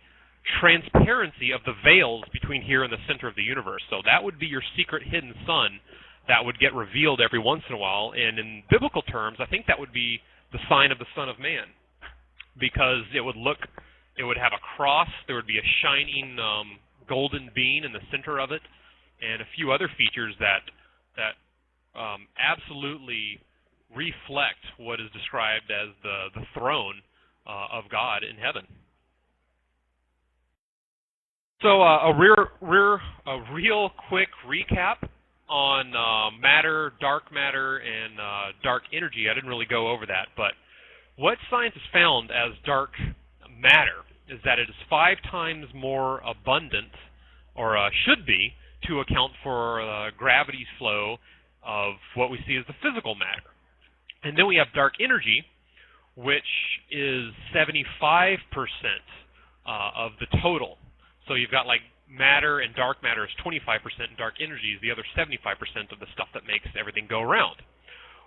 transparency of the veils between here and the center of the universe. So that would be your secret hidden sun that would get revealed every once in a while. And in biblical terms, I think that would be the sign of the Son of Man, because it would have a cross, there would be a shining golden beam in the center of it, and a few other features that absolutely reflect what is described as the throne of God in heaven. So a real quick recap on matter, dark matter, and dark energy. I didn't really go over that, but what science has found as dark matter is that it is 5 times more abundant, or should be, to account for gravity's flow of what we see as the physical matter. And then we have dark energy, which is 75% of the total. So you've got like matter, and dark matter is 25%, and dark energy is the other 75% of the stuff that makes everything go around.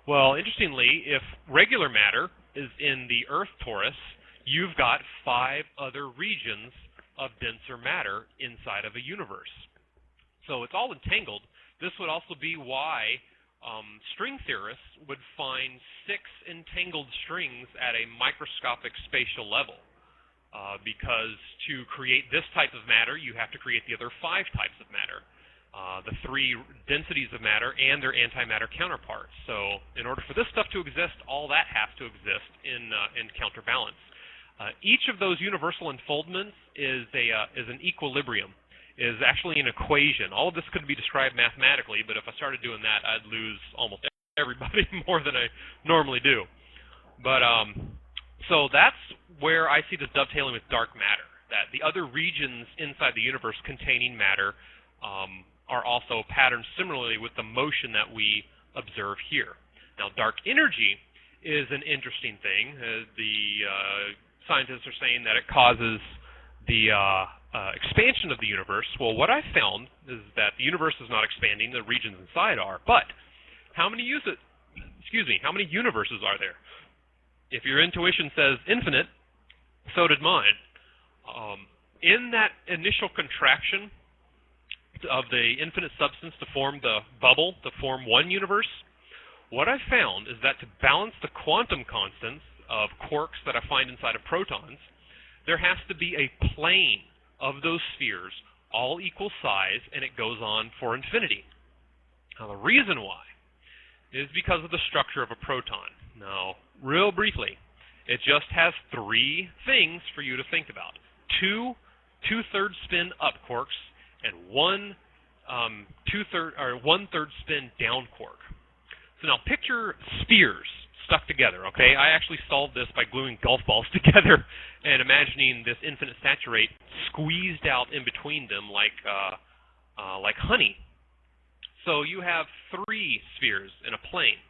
Well, interestingly, if regular matter is in the Earth torus, you've got 5 other regions of denser matter inside of a universe. So it's all entangled. This would also be why string theorists would find 6 entangled strings at a microscopic spatial level. Because to create this type of matter, you have to create the other 5 types of matter, the 3 densities of matter and their antimatter counterparts. So in order for this stuff to exist, all that has to exist in counterbalance. Each of those universal unfoldments is an equilibrium, is actually an equation. All of this could be described mathematically, but if I started doing that, I'd lose almost everybody more than I normally do. But so that's where I see this dovetailing with dark matter, that the other regions inside the universe containing matter are also patterned similarly with the motion that we observe here. Now, dark energy is an interesting thing. The scientists are saying that it causes the expansion of the universe. Well, what I found is that the universe is not expanding, the regions inside are, but how many universes are there? If your intuition says infinite, so did mine. In that initial contraction of the infinite substance to form the bubble, to form one universe, what I found is that to balance the quantum constants of quarks that I find inside of protons, there has to be a plane of those spheres, all equal size, and it goes on for infinity. Now, the reason why is because of the structure of a proton. Now, real briefly, it just has three things for you to think about. Two two-thirds spin up quarks and one one-third spin down quark. So now picture spheres stuck together, okay? I actually solved this by gluing golf balls together and imagining this infinite saturate squeezed out in between them like honey. So you have three spheres in a plane.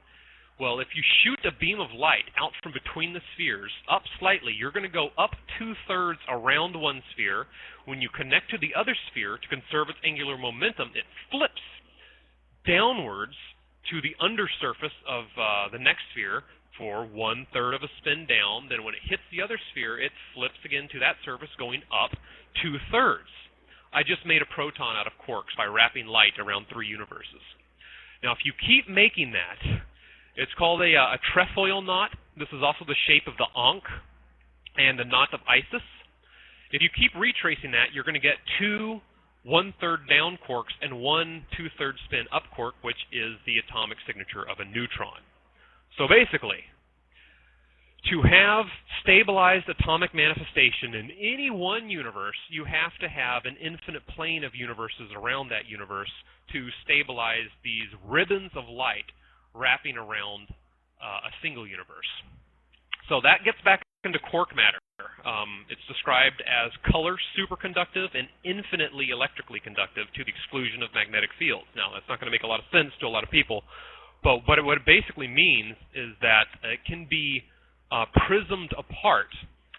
Well, if you shoot a beam of light out from between the spheres up slightly, you're going to go up two-thirds around one sphere. When you connect to the other sphere to conserve its angular momentum, it flips downwards to the undersurface of the next sphere for one-third of a spin down. Then when it hits the other sphere, it flips again to that surface, going up two-thirds. I just made a proton out of quarks by wrapping light around three universes. Now, if you keep making that, it's called a trefoil knot. This is also the shape of the Ankh and the knot of Isis. If you keep retracing that, you're going to get two one-third down quarks and one two-thirds spin up quark, which is the atomic signature of a neutron. So basically, to have stabilized atomic manifestation in any one universe, you have to have an infinite plane of universes around that universe to stabilize these ribbons of light wrapping around a single universe. So that gets back into quark matter. It's described as color superconductive and infinitely electrically conductive to the exclusion of magnetic fields. Now, that's not going to make a lot of sense to a lot of people, but what it basically means is that it can be prismed apart,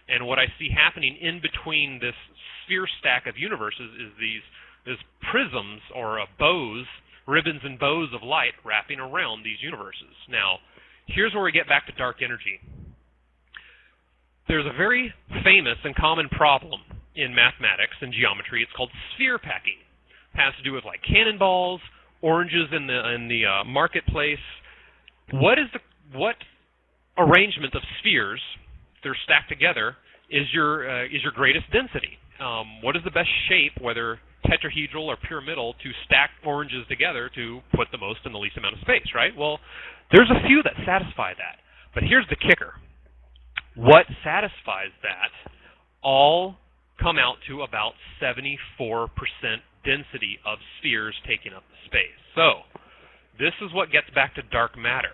and what I see happening in between this sphere stack of universes is these prisms or bows, ribbons and bows of light wrapping around these universes. Now, here's where we get back to dark energy. There's a very famous and common problem in mathematics and geometry. It's called sphere packing. It has to do with like cannonballs, oranges in the marketplace. What arrangement of spheres, they're stacked together, is your greatest density? What is the best shape, whether tetrahedral or pyramidal, to stack oranges together to put the most in the least amount of space, right? Well, there's a few that satisfy that. But here's the kicker. What satisfies that all come out to about 74% density of spheres taking up the space. So this is what gets back to dark matter.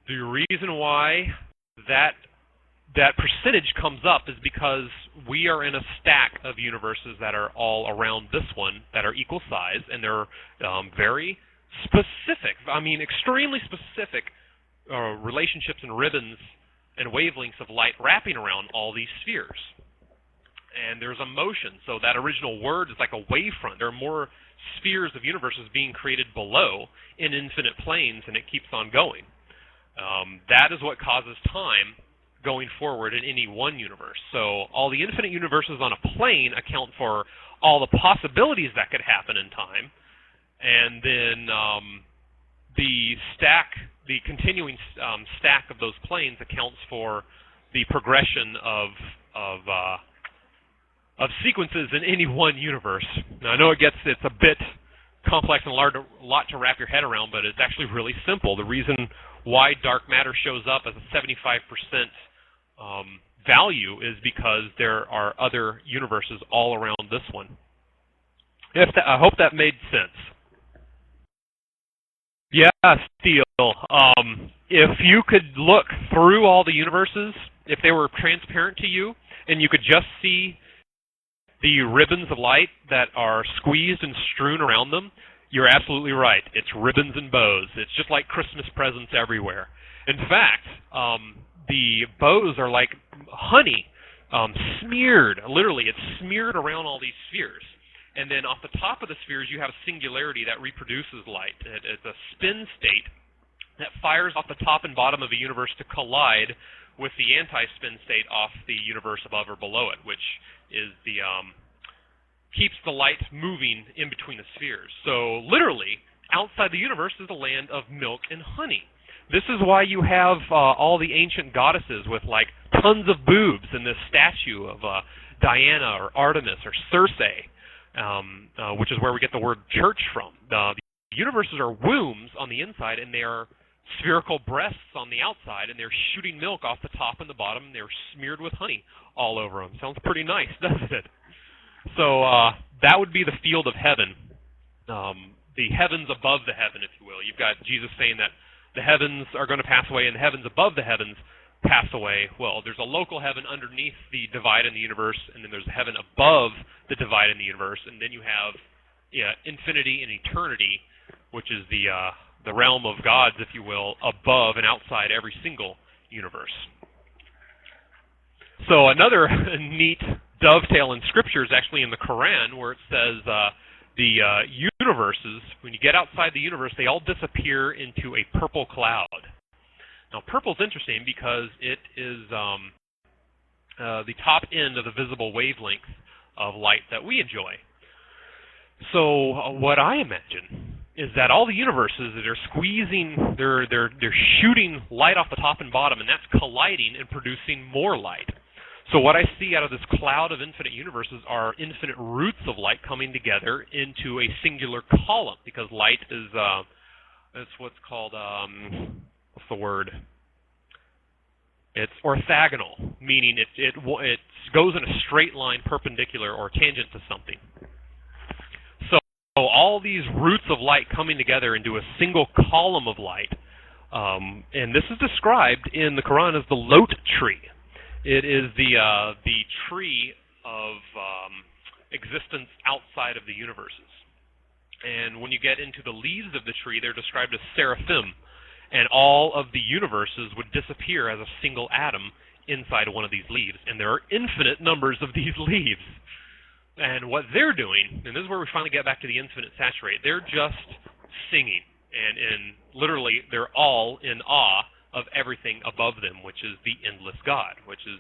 The reason why that percentage comes up is because we are in a stack of universes that are all around this one that are equal size, and they're very specific, extremely specific relationships and ribbons and wavelengths of light wrapping around all these spheres. And there's a motion, so that original word is like a wavefront. There are more spheres of universes being created below in infinite planes, and it keeps on going. That is what causes time going forward in any one universe. So all the infinite universes on a plane account for all the possibilities that could happen in time, and then the continuing stack of those planes accounts for the progression of sequences in any one universe. Now, I know it's a bit complex and a lot to wrap your head around, but it's actually really simple. The reason why dark matter shows up as a 75% value is because there are other universes all around this one. I hope that made sense. Yeah, Steele. If you could look through all the universes, if they were transparent to you, and you could just see the ribbons of light that are squeezed and strewn around them, you're absolutely right. It's ribbons and bows. It's just like Christmas presents everywhere. In fact, the bows are like honey, smeared. Literally, it's smeared around all these spheres. And then off the top of the spheres, you have a singularity that reproduces light. It's a spin state that fires off the top and bottom of a universe to collide with the anti-spin state off the universe above or below it, which is the keeps the light moving in between the spheres. So literally, outside the universe is a land of milk and honey. This is why you have all the ancient goddesses with like tons of boobs and this statue of Diana or Artemis or Circe, which is where we get the word church from. The universes are wombs on the inside, and they are spherical breasts on the outside, and they're shooting milk off the top and the bottom, and they're smeared with honey all over them. Sounds pretty nice, doesn't it? So that would be the field of heaven, the heavens above the heaven, if you will. You've got Jesus saying that the heavens are going to pass away, and the heavens above the heavens pass away. Well, there's a local heaven underneath the divide in the universe, and then there's a heaven above the divide in the universe, and then you have infinity and eternity, which is the realm of gods, if you will, above and outside every single universe. So another neat dovetail in Scripture is actually in the Quran, where it says the universes, when you get outside the universe, they all disappear into a purple cloud. Now, purple's interesting because it is the top end of the visible wavelength of light that we enjoy. So what I imagine is that all the universes that are squeezing, they're shooting light off the top and bottom, and that's colliding and producing more light. So what I see out of this cloud of infinite universes are infinite roots of light coming together into a singular column, because light is it's what's called what's the word? It's orthogonal, meaning it goes in a straight line perpendicular or tangent to something. So all these roots of light coming together into a single column of light, and this is described in the Quran as the lot tree. It is the tree of existence outside of the universes. And when you get into the leaves of the tree, they're described as seraphim. And all of the universes would disappear as a single atom inside of one of these leaves. And there are infinite numbers of these leaves. And what they're doing, and this is where we finally get back to the infinite saturate, they're just singing. And literally, they're all in awe of everything above them, which is the endless God, which is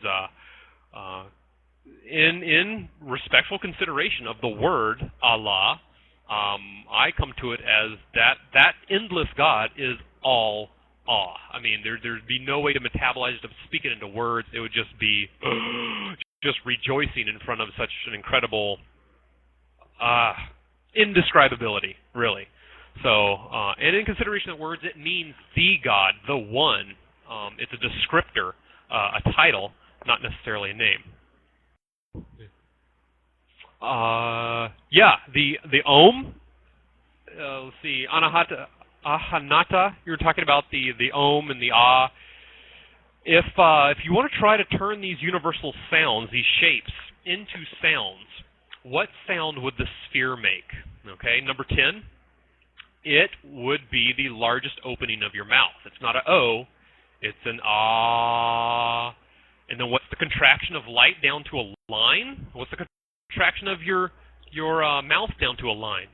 in respectful consideration of the word Allah, I come to it as that endless God is all awe. I mean, there'd be no way to metabolize it, to speak it into words. It would just be just rejoicing in front of such an incredible indescribability, really. So, and in consideration of words, it means the God, the one. It's a descriptor, a title, not necessarily a name. The Om. Let's see, Ahanata. You were talking about the Om and the Ah. If you want to try to turn these universal sounds, these shapes, into sounds, what sound would the sphere make? Okay, number 10. It would be the largest opening of your mouth. It's not an O, it's an ah. And then what's the contraction of light down to a line? What's the contraction of your mouth down to a line?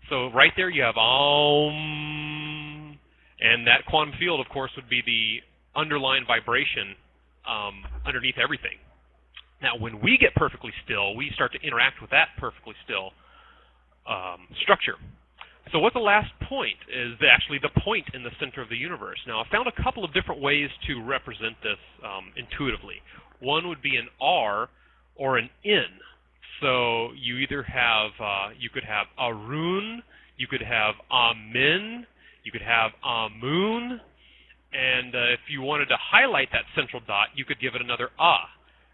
So right there you have Om. And that quantum field, of course, would be the underlying vibration underneath everything. Now, when we get perfectly still, we start to interact with that perfectly still structure. So what the last point is actually the point in the center of the universe. Now, I found a couple of different ways to represent this intuitively. One would be an R or an N. So you either have, you could have Arun, you could have Amen, you could have Amun, and if you wanted to highlight that central dot, you could give it another Ah,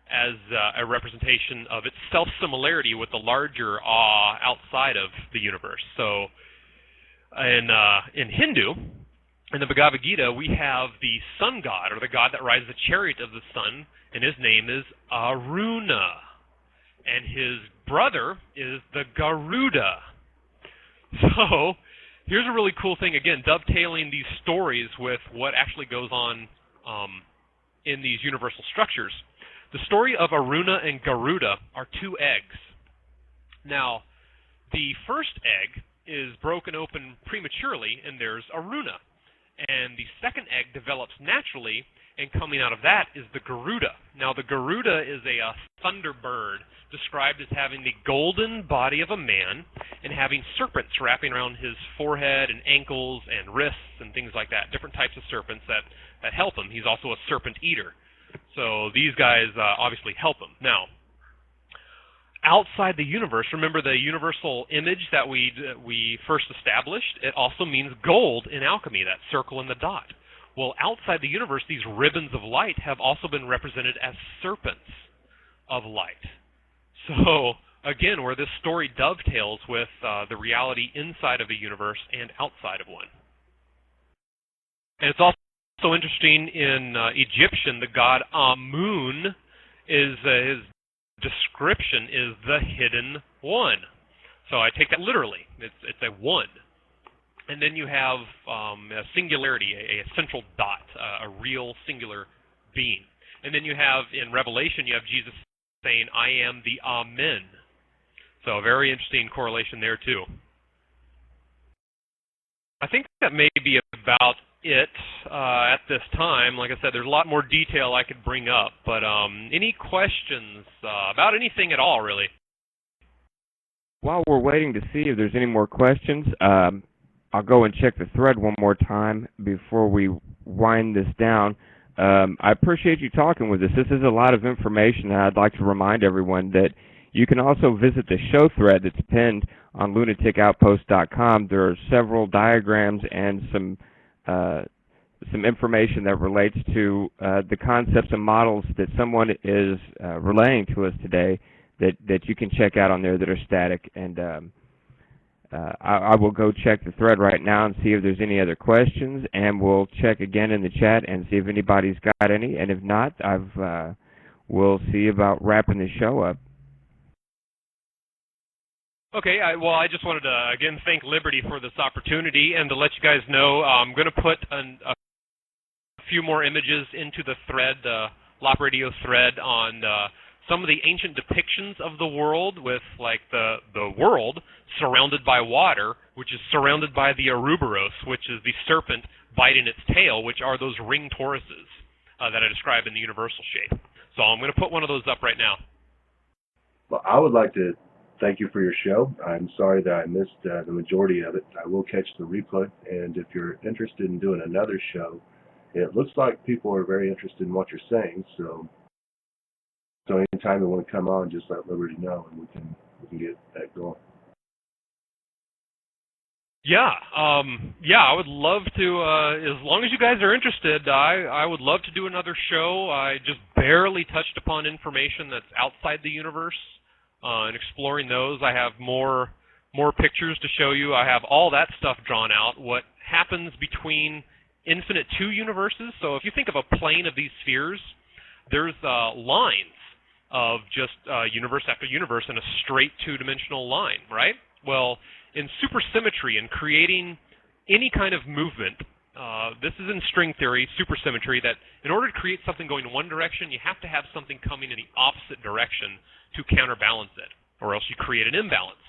as a representation of its self-similarity with the larger Ah outside of the universe. So in Hindu, in the Bhagavad Gita, we have the sun god, or the god that rides the chariot of the sun, and his name is Aruna. And his brother is the Garuda. So here's a really cool thing, again, dovetailing these stories with what actually goes on in these universal structures. The story of Aruna and Garuda are two eggs. Now, the first egg is broken open prematurely, and there's Aruna. And the second egg develops naturally, and coming out of that is the Garuda. Now, the Garuda is a thunderbird, described as having the golden body of a man and having serpents wrapping around his forehead and ankles and wrists and things like that, different types of serpents that help him. He's also a serpent eater. So these guys obviously help him. Now, outside the universe, remember the universal image that we first established? It also means gold in alchemy, that circle and the dot. Well, outside the universe, these ribbons of light have also been represented as serpents of light. So, again, where this story dovetails with the reality inside of a universe and outside of one. And it's also interesting in Egyptian, the god Amun, his description is the hidden one. So I take that literally. It's a one. And then you have a singularity, a central dot, a real singular being. And then you have, in Revelation, you have Jesus saying, I am the Amen. So a very interesting correlation there, too. I think that may be about it at this time. Like I said, there's a lot more detail I could bring up. But any questions about anything at all, really? While we're waiting to see if there's any more questions, I'll go and check the thread one more time before we wind this down. I appreciate you talking with us. This is a lot of information, and I'd like to remind everyone that you can also visit the show thread that's pinned on lunaticoutpost.com. There are several diagrams and some information that relates to the concepts and models that someone is relaying to us today that you can check out on there that are static. And I will go check the thread right now and see if there's any other questions, and we'll check again in the chat and see if anybody's got any. And if not, we'll see about wrapping the show up. Okay, well, I just wanted to, again, thank Liberty for this opportunity and to let you guys know I'm going to put a few more images into the thread, the LOP Radio thread, on some of the ancient depictions of the world with, like, the world surrounded by water, which is surrounded by the Ouroboros, which is the serpent biting its tail, which are those ring toruses that I describe in the universal shape. So I'm going to put one of those up right now. Well, I would like to thank you for your show. I'm sorry that I missed the majority of it. I will catch the replay, and if you're interested in doing another show, it looks like people are very interested in what you're saying, so anytime you want to come on, just let Liberty know, and we can get that going. Yeah, I would love to, as long as you guys are interested, I would love to do another show. I just barely touched upon information that's outside the universe, and exploring those. I have more pictures to show you. I have all that stuff drawn out, what happens between infinite two universes. So if you think of a plane of these spheres, there's lines of just universe after universe in a straight two-dimensional line, right? Well, in supersymmetry and creating any kind of movement, this is in string theory, supersymmetry, that in order to create something going in one direction, you have to have something coming in the opposite direction to counterbalance it, or else you create an imbalance.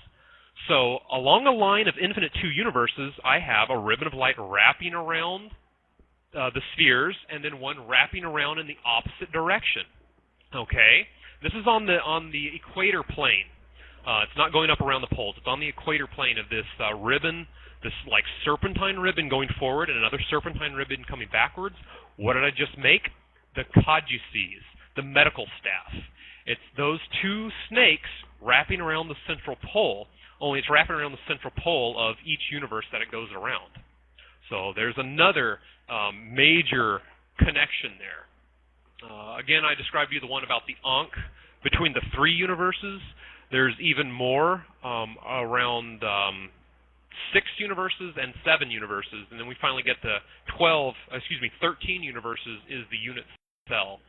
So along a line of infinite two universes, I have a ribbon of light wrapping around the spheres, and then one wrapping around in the opposite direction. Okay? This is on the equator plane. It's not going up around the poles. It's on the equator plane of this ribbon, this like serpentine ribbon going forward and another serpentine ribbon coming backwards. What did I just make? The caducees, the medical staff. It's those two snakes wrapping around the central pole, only it's wrapping around the central pole of each universe that it goes around. So there's another major connection there. Again, I described to you the one about the Ankh. Between the three universes, there's even more around 6 universes and 7 universes, and then we finally get to 13 universes is the unit cell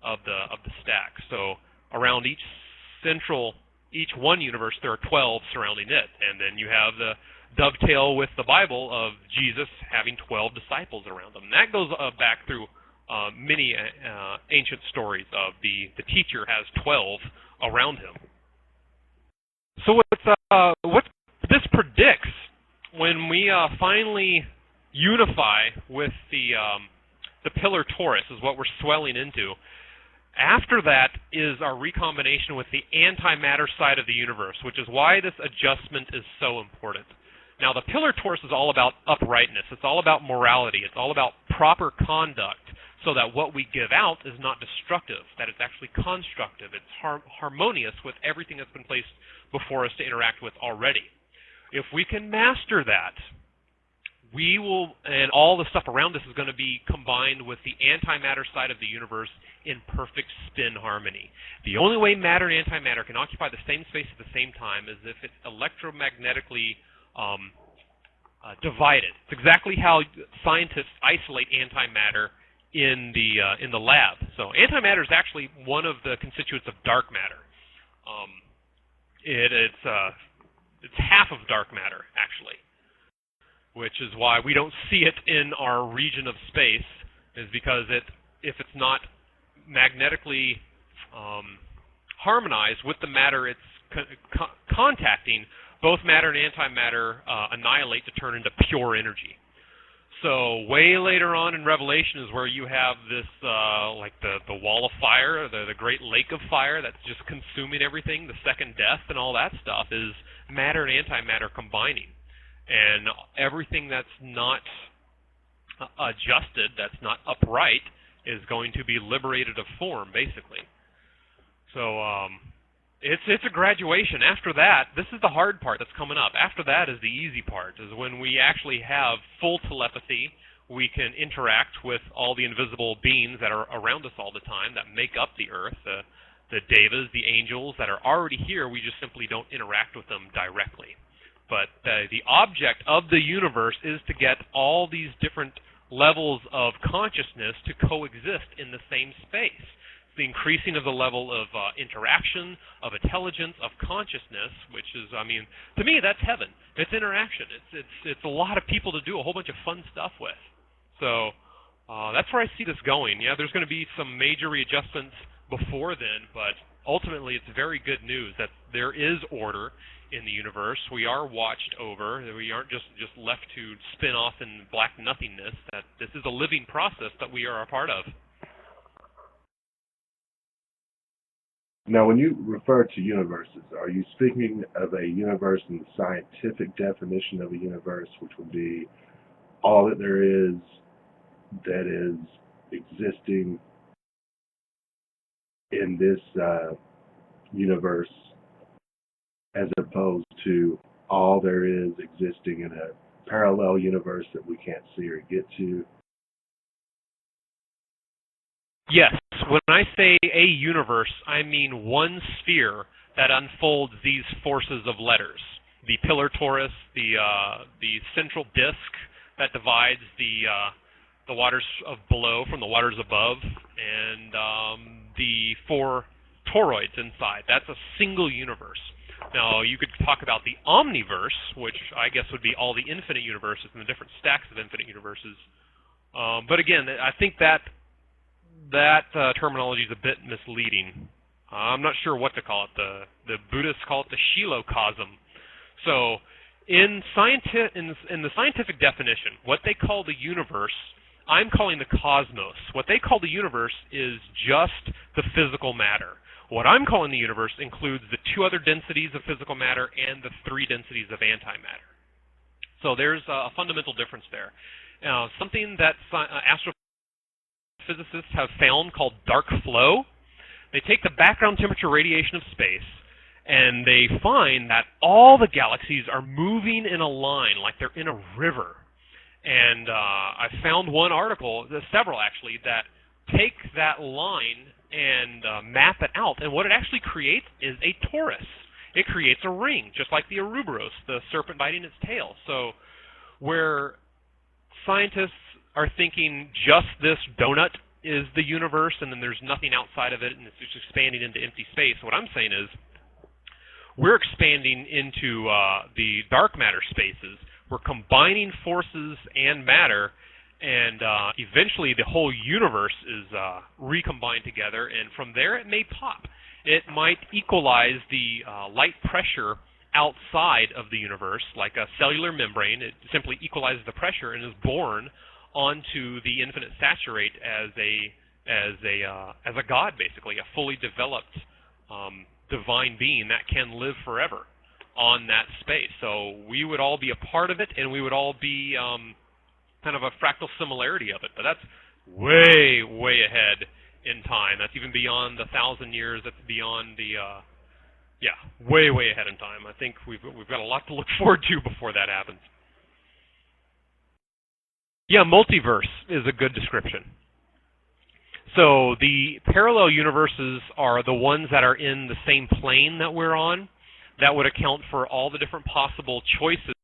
of the stack. So around each one universe, there are 12 surrounding it, and then you have the dovetail with the Bible of Jesus having 12 disciples around him. And that goes back through many ancient stories of the teacher has 12 around him. So what this predicts when we finally unify with the pillar torus is what we're swelling into. After that is our recombination with the antimatter side of the universe, which is why this adjustment is so important. Now, the pillar torus is all about uprightness. It's all about morality. It's all about proper conduct. so that what we give out is not destructive, that it's actually constructive, it's harmonious with everything that's been placed before us to interact with already. If we can master that, we will, and all the stuff around us is going to be combined with the antimatter side of the universe in perfect spin harmony. The only way matter and antimatter can occupy the same space at the same time is if it's electromagnetically divided. It's exactly how scientists isolate antimatter in the lab. So antimatter is actually one of the constituents of dark matter. It's half of dark matter, actually, which is why we don't see it in our region of space, is because if it's not magnetically harmonized with the matter it's contacting, both matter and antimatter annihilate to turn into pure energy. So way later on in Revelation is where you have this, like the wall of fire, the great lake of fire that's just consuming everything, the second death and all that stuff is matter and antimatter combining. And everything that's not adjusted, that's not upright, is going to be liberated of form, basically. So it's a graduation. After that, this is the hard part that's coming up. After that is the easy part, is when we actually have full telepathy. We can interact with all the invisible beings that are around us all the time that make up the earth, the devas, the angels that are already here. We just simply don't interact with them directly. But the object of the universe is to get all these different levels of consciousness to coexist in the same space. The increasing of the level of interaction, of intelligence, of consciousness, which is, I mean, to me, that's heaven. It's interaction. It's a lot of people to do a whole bunch of fun stuff with. So that's where I see this going. Yeah, there's going to be some major readjustments before then, but ultimately it's very good news that there is order in the universe. We are watched over. We aren't just left to spin off in black nothingness. That this is a living process that we are a part of. Now, when you refer to universes, are you speaking of a universe in the scientific definition of a universe, which would be all that there is that is existing in this universe, as opposed to all there is existing in a parallel universe that we can't see or get to? Yes, when I say a universe, I mean one sphere that unfolds these forces of letters. The pillar torus, the central disk that divides the waters of below from the waters above, and the four toroids inside. That's a single universe. Now, you could talk about the omniverse, which I guess would be all the infinite universes and the different stacks of infinite universes. But again, I think that terminology is a bit misleading. I'm not sure what to call it. The Buddhists call it the Shilokosm. So in the scientific definition, what they call the universe, I'm calling the cosmos. What they call the universe is just the physical matter. What I'm calling the universe includes the two other densities of physical matter and the three densities of antimatter. So there's a fundamental difference there. Something that astrophysicists have found called dark flow. They take the background temperature radiation of space, and they find that all the galaxies are moving in a line, like they're in a river. And I found one article, several actually, that take that line and map it out, and what it actually creates is a torus. It creates a ring, just like the Ouroboros, the serpent biting its tail. So where scientists are thinking just this donut is the universe and then there's nothing outside of it and it's just expanding into empty space, what I'm saying is we're expanding into the dark matter spaces. We're combining forces and matter, and eventually the whole universe is recombined together, and from there it may pop. It might equalize the light pressure outside of the universe, like a cellular membrane. It simply equalizes the pressure and is born onto the infinite saturate as a god, basically, a fully developed divine being that can live forever on that space. So we would all be a part of it, and we would all be kind of a fractal similarity of it. But that's way, way ahead in time. That's even beyond the 1,000 years. That's beyond the, way, way ahead in time. I think we've got a lot to look forward to before that happens. Yeah, multiverse is a good description. So the parallel universes are the ones that are in the same plane that we're on. That would account for all the different possible choices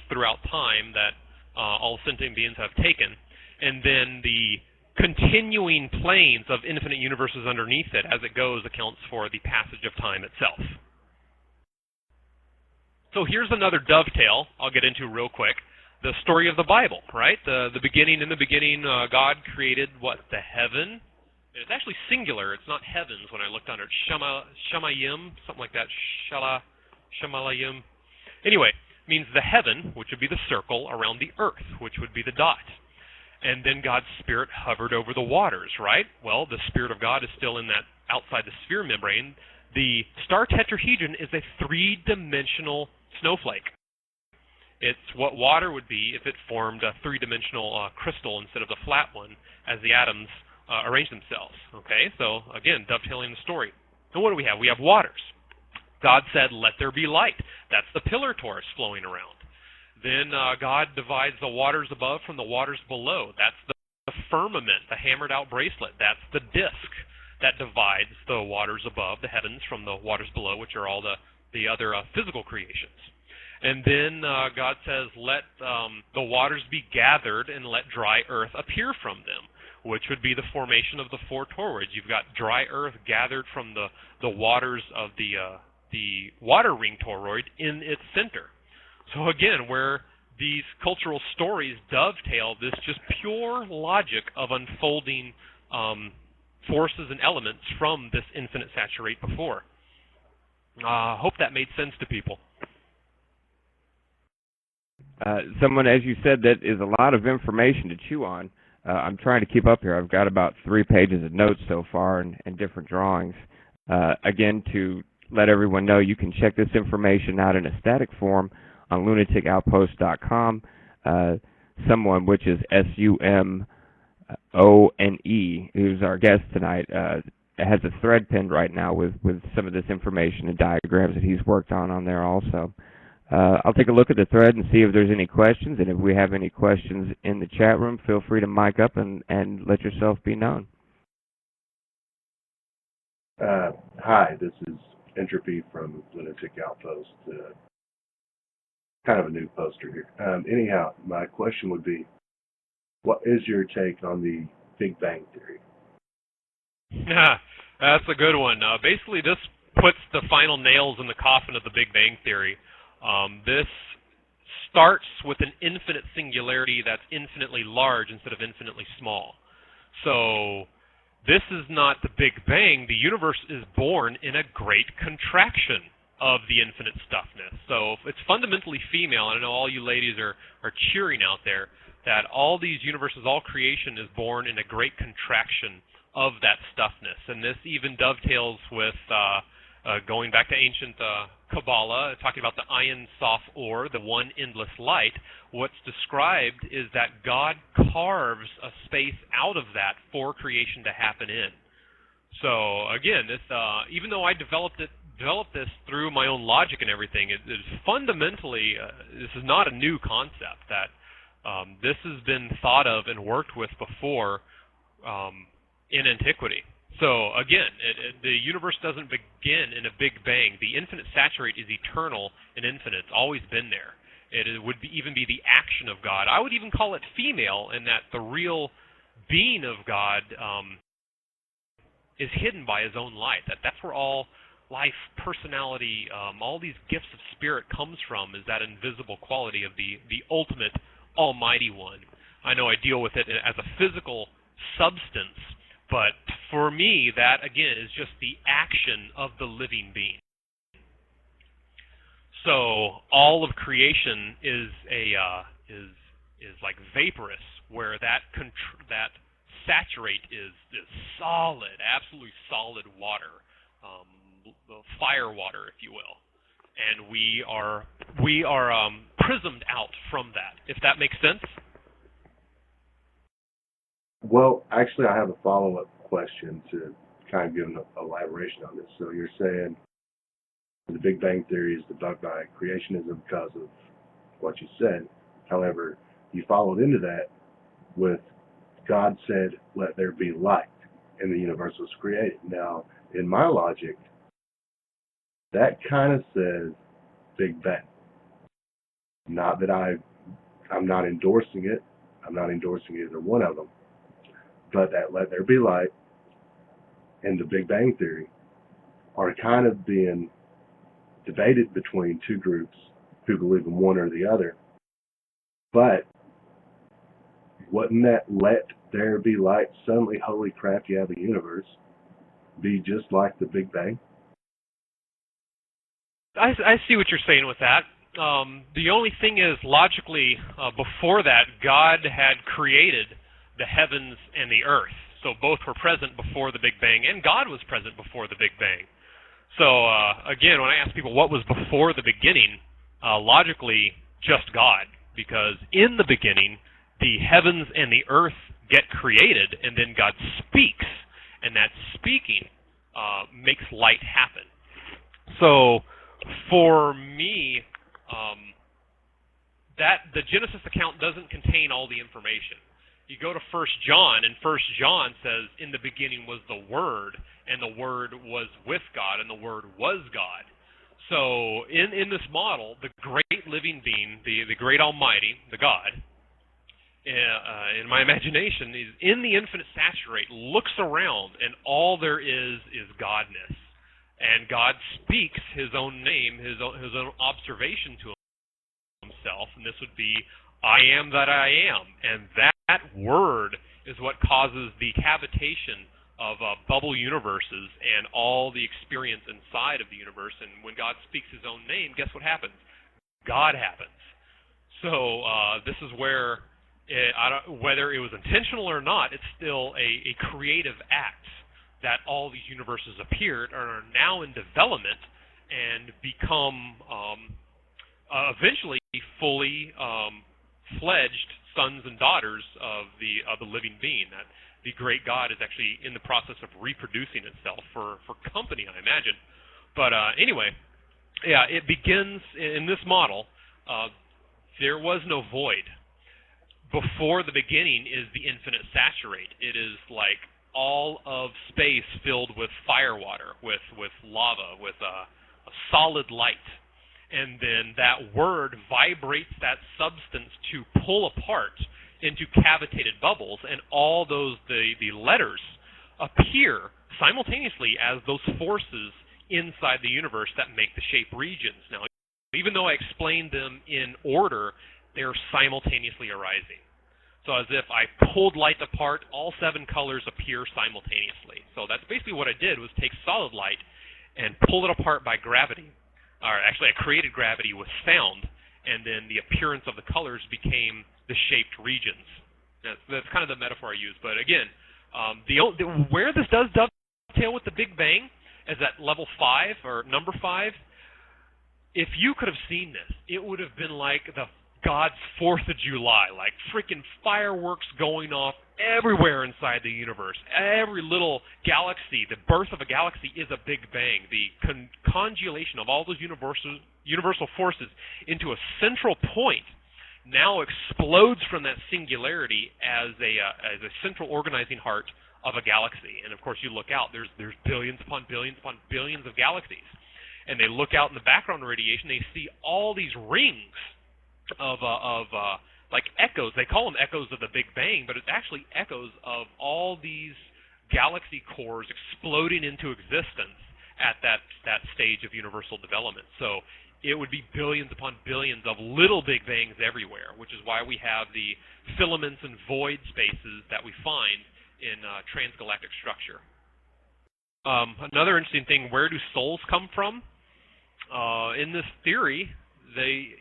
throughout time that all sentient beings have taken. And then the continuing planes of infinite universes underneath it as it goes accounts for the passage of time itself. So here's another dovetail I'll get into real quick. The story of the Bible, right? In the beginning, God created what? The heaven. It's actually singular. It's not heavens when I looked under it. Shamayim, something like that. Shamalayim. Anyway, means the heaven, which would be the circle, around the earth, which would be the dot. And then God's Spirit hovered over the waters, right? Well, the Spirit of God is still in that outside the sphere membrane. The star tetrahedron is a three-dimensional snowflake. It's what water would be if it formed a three-dimensional crystal instead of the flat one as the atoms arrange themselves. Okay, so again, dovetailing the story. And what do we have? We have waters. God said, "Let there be light." That's the pillar torus flowing around. Then God divides the waters above from the waters below. That's the firmament, the hammered-out bracelet. That's the disk that divides the waters above, the heavens, from the waters below, which are all the other physical creations. And then God says, let the waters be gathered and let dry earth appear from them, which would be the formation of the four toroids. You've got dry earth gathered from the waters of the water ring toroid in its center. So again, where these cultural stories dovetail this just pure logic of unfolding forces and elements from this infinite saturate before. Hope that made sense to people. Someone, as you said, that is a lot of information to chew on. I'm trying to keep up here. I've got about 3 pages of notes so far and different drawings. Again, to let everyone know, you can check this information out in a static form on lunaticoutpost.com. SumOne, which is SUMONE, who's our guest tonight, has a thread pinned right now with some of this information and diagrams that he's worked on there also. I'll take a look at the thread and see if there's any questions, and if we have any questions in the chat room, feel free to mic up and let yourself be known. Hi, this is Entropy from Lunatic Outpost. Kind of a new poster here. Anyhow, my question would be, what is your take on the Big Bang Theory? Yeah, that's a good one. Basically, this puts the final nails in the coffin of the Big Bang Theory. This starts with an infinite singularity that's infinitely large instead of infinitely small. So this is not the Big Bang. The universe is born in a great contraction of the infinite stuffness. So it's fundamentally female, and I know all you ladies are cheering out there, that all these universes, all creation is born in a great contraction of that stuffness. And this even dovetails with going back to ancient Kabbalah, talking about the Ein Sof Or, the one endless light. What's described is that God carves a space out of that for creation to happen in. So again, this even though I developed this through my own logic and everything, it is fundamentally this is not a new concept. That this has been thought of and worked with before in antiquity. So again, the universe doesn't begin in a Big Bang. The infinite saturate is eternal and infinite. It's always been there. It would even be the action of God. I would even call it female in that the real being of God is hidden by his own light. That's where all life, personality, all these gifts of spirit comes from, is that invisible quality of the ultimate almighty one. I know I deal with it as a physical substance, but for me, that again is just the action of the living being. So all of creation is like vaporous, where that saturate is solid, absolutely solid water, fire water, if you will, and we are prismed out from that. If that makes sense. Well, actually, I have a follow-up question to kind of give an elaboration on this. So you're saying the Big Bang Theory is debunked by creationism because of what you said. However, you followed into that with God said, "Let there be light," and the universe was created. Now, in my logic, that kind of says Big Bang. Not that I'm not endorsing it. I'm not endorsing either one of them. But that "Let there be light" and the Big Bang Theory are kind of being debated between two groups who believe in one or the other. But wouldn't that "Let there be light" suddenly, holy crap, you have a universe, be just like the Big Bang? I see what you're saying with that. The only thing is, logically, before that, God had created the heavens and the earth. So both were present before the Big Bang, and God was present before the Big Bang. So, again, when I ask people what was before the beginning, logically, just God. Because in the beginning, the heavens and the earth get created, and then God speaks, and that speaking makes light happen. So, for me, that the Genesis account doesn't contain all the information. You go to 1 John, and 1 John says, "In the beginning was the Word, and the Word was with God, and the Word was God." So, in this model, the great living being, the great Almighty, the God, in my imagination, is in the infinite saturate, looks around, and all there is Godness. And God speaks His own name, His own observation to Himself, and this would be, "I am that I am." And that word is what causes the cavitation of bubble universes and all the experience inside of the universe. And when God speaks His own name, guess what happens? God happens. So this is where, whether it was intentional or not, it's still a creative act that all these universes appeared and are now in development and become eventually fully fledged sons and daughters of the living being. That the great God is actually in the process of reproducing itself for company, I imagine. But anyway, yeah, it begins in this model. There was no void. Before the beginning is the infinite saturate. It is like all of space filled with firewater, with lava, with a solid light. And then that word vibrates that substance to pull apart into cavitated bubbles, and all those the letters appear simultaneously as those forces inside the universe that make the shape regions. Now, even though I explained them in order, they're simultaneously arising. So as if I pulled light apart, all 7 colors appear simultaneously. So that's basically what I did, was take solid light and pull it apart by gravity. Or actually, I created gravity with sound, and then the appearance of the colors became the shaped regions. That's kind of the metaphor I use. But again, where this does dovetail with the Big Bang is at level 5, or number 5. If you could have seen this, it would have been like God's 4th of July, like freaking fireworks going off everywhere inside the universe. Every little galaxy, the birth of a galaxy is a Big Bang. The congealation of all those universal forces into a central point now explodes from that singularity as a central organizing heart of a galaxy. And of course, you look out, there's billions upon billions upon billions of galaxies. And they look out in the background radiation, they see all these rings of like echoes. They call them echoes of the Big Bang, but it's actually echoes of all these galaxy cores exploding into existence at that stage of universal development. So it would be billions upon billions of little Big Bangs everywhere, which is why we have the filaments and void spaces that we find in transgalactic structure. Another interesting thing, where do souls come from? In this theory,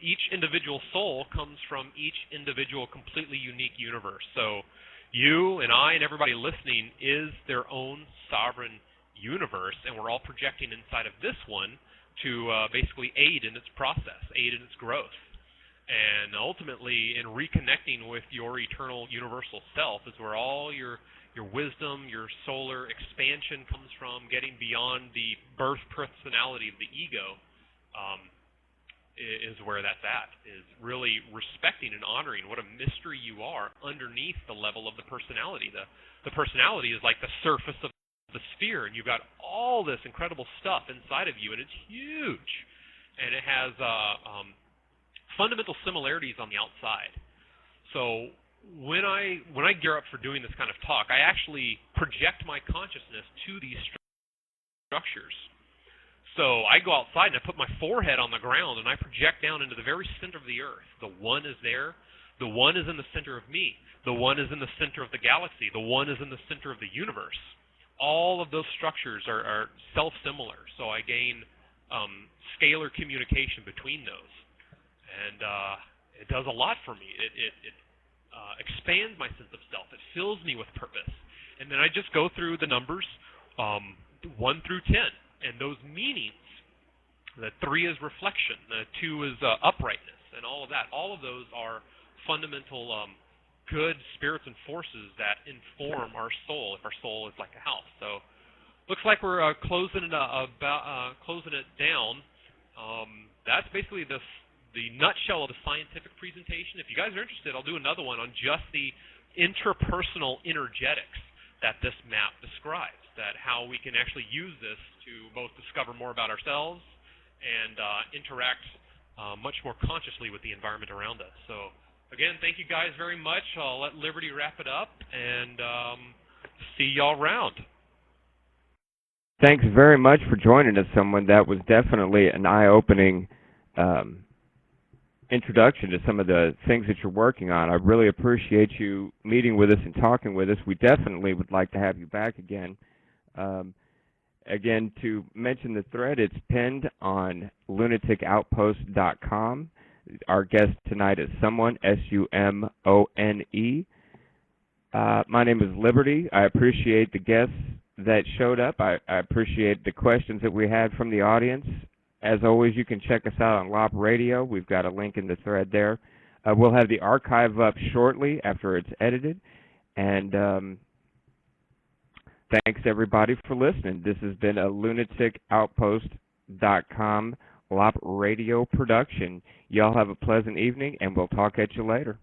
each individual soul comes from each individual completely unique universe. So you and I and everybody listening is their own sovereign universe, and we're all projecting inside of this one to basically aid in its process, aid in its growth. And And ultimately, in reconnecting with your eternal universal self is where all your wisdom, your solar expansion comes from, getting beyond the birth personality of the ego. Is where that's at, is really respecting and honoring what a mystery you are underneath the level of the personality. The personality is like the surface of the sphere, and you've got all this incredible stuff inside of you, and it's huge. And it has fundamental similarities on the outside. So when I gear up for doing this kind of talk, I actually project my consciousness to these structures. So I go outside and I put my forehead on the ground and I project down into the very center of the earth. The one is there. The one is in the center of me. The one is in the center of the galaxy. The one is in the center of the universe. All of those structures are self-similar. So I gain scalar communication between those. And it does a lot for me. It expands my sense of self. It fills me with purpose. And then I just go through the numbers 1 through 10. And those meanings, the 3 is reflection, the 2 is uprightness, and all of that. All of those are fundamental good spirits and forces that inform our soul, if our soul is like a house. So looks like we're closing it down. That's basically the nutshell of the scientific presentation. If you guys are interested, I'll do another one on just the interpersonal energetics that this map describes, that how we can actually use this to both discover more about ourselves and interact much more consciously with the environment around us. So, again, thank you guys very much. I'll let Liberty wrap it up, and see y'all around. Thanks very much for joining us, someone. That was definitely an eye-opening introduction to some of the things that you're working on. I really appreciate you meeting with us and talking with us. We definitely would like to have you back again. Again, to mention the thread, it's pinned on lunaticoutpost.com. Our guest tonight is SumOne, S-U-M-O-N-E. My name is Liberty. I appreciate the guests that showed up. I appreciate the questions that we had from the audience. As always, you can check us out on LOP Radio. We've got a link in the thread there. We'll have the archive up shortly after it's edited. And thanks, everybody, for listening. This has been a lunaticoutpost.com LOP Radio production. Y'all have a pleasant evening, and we'll talk at you later.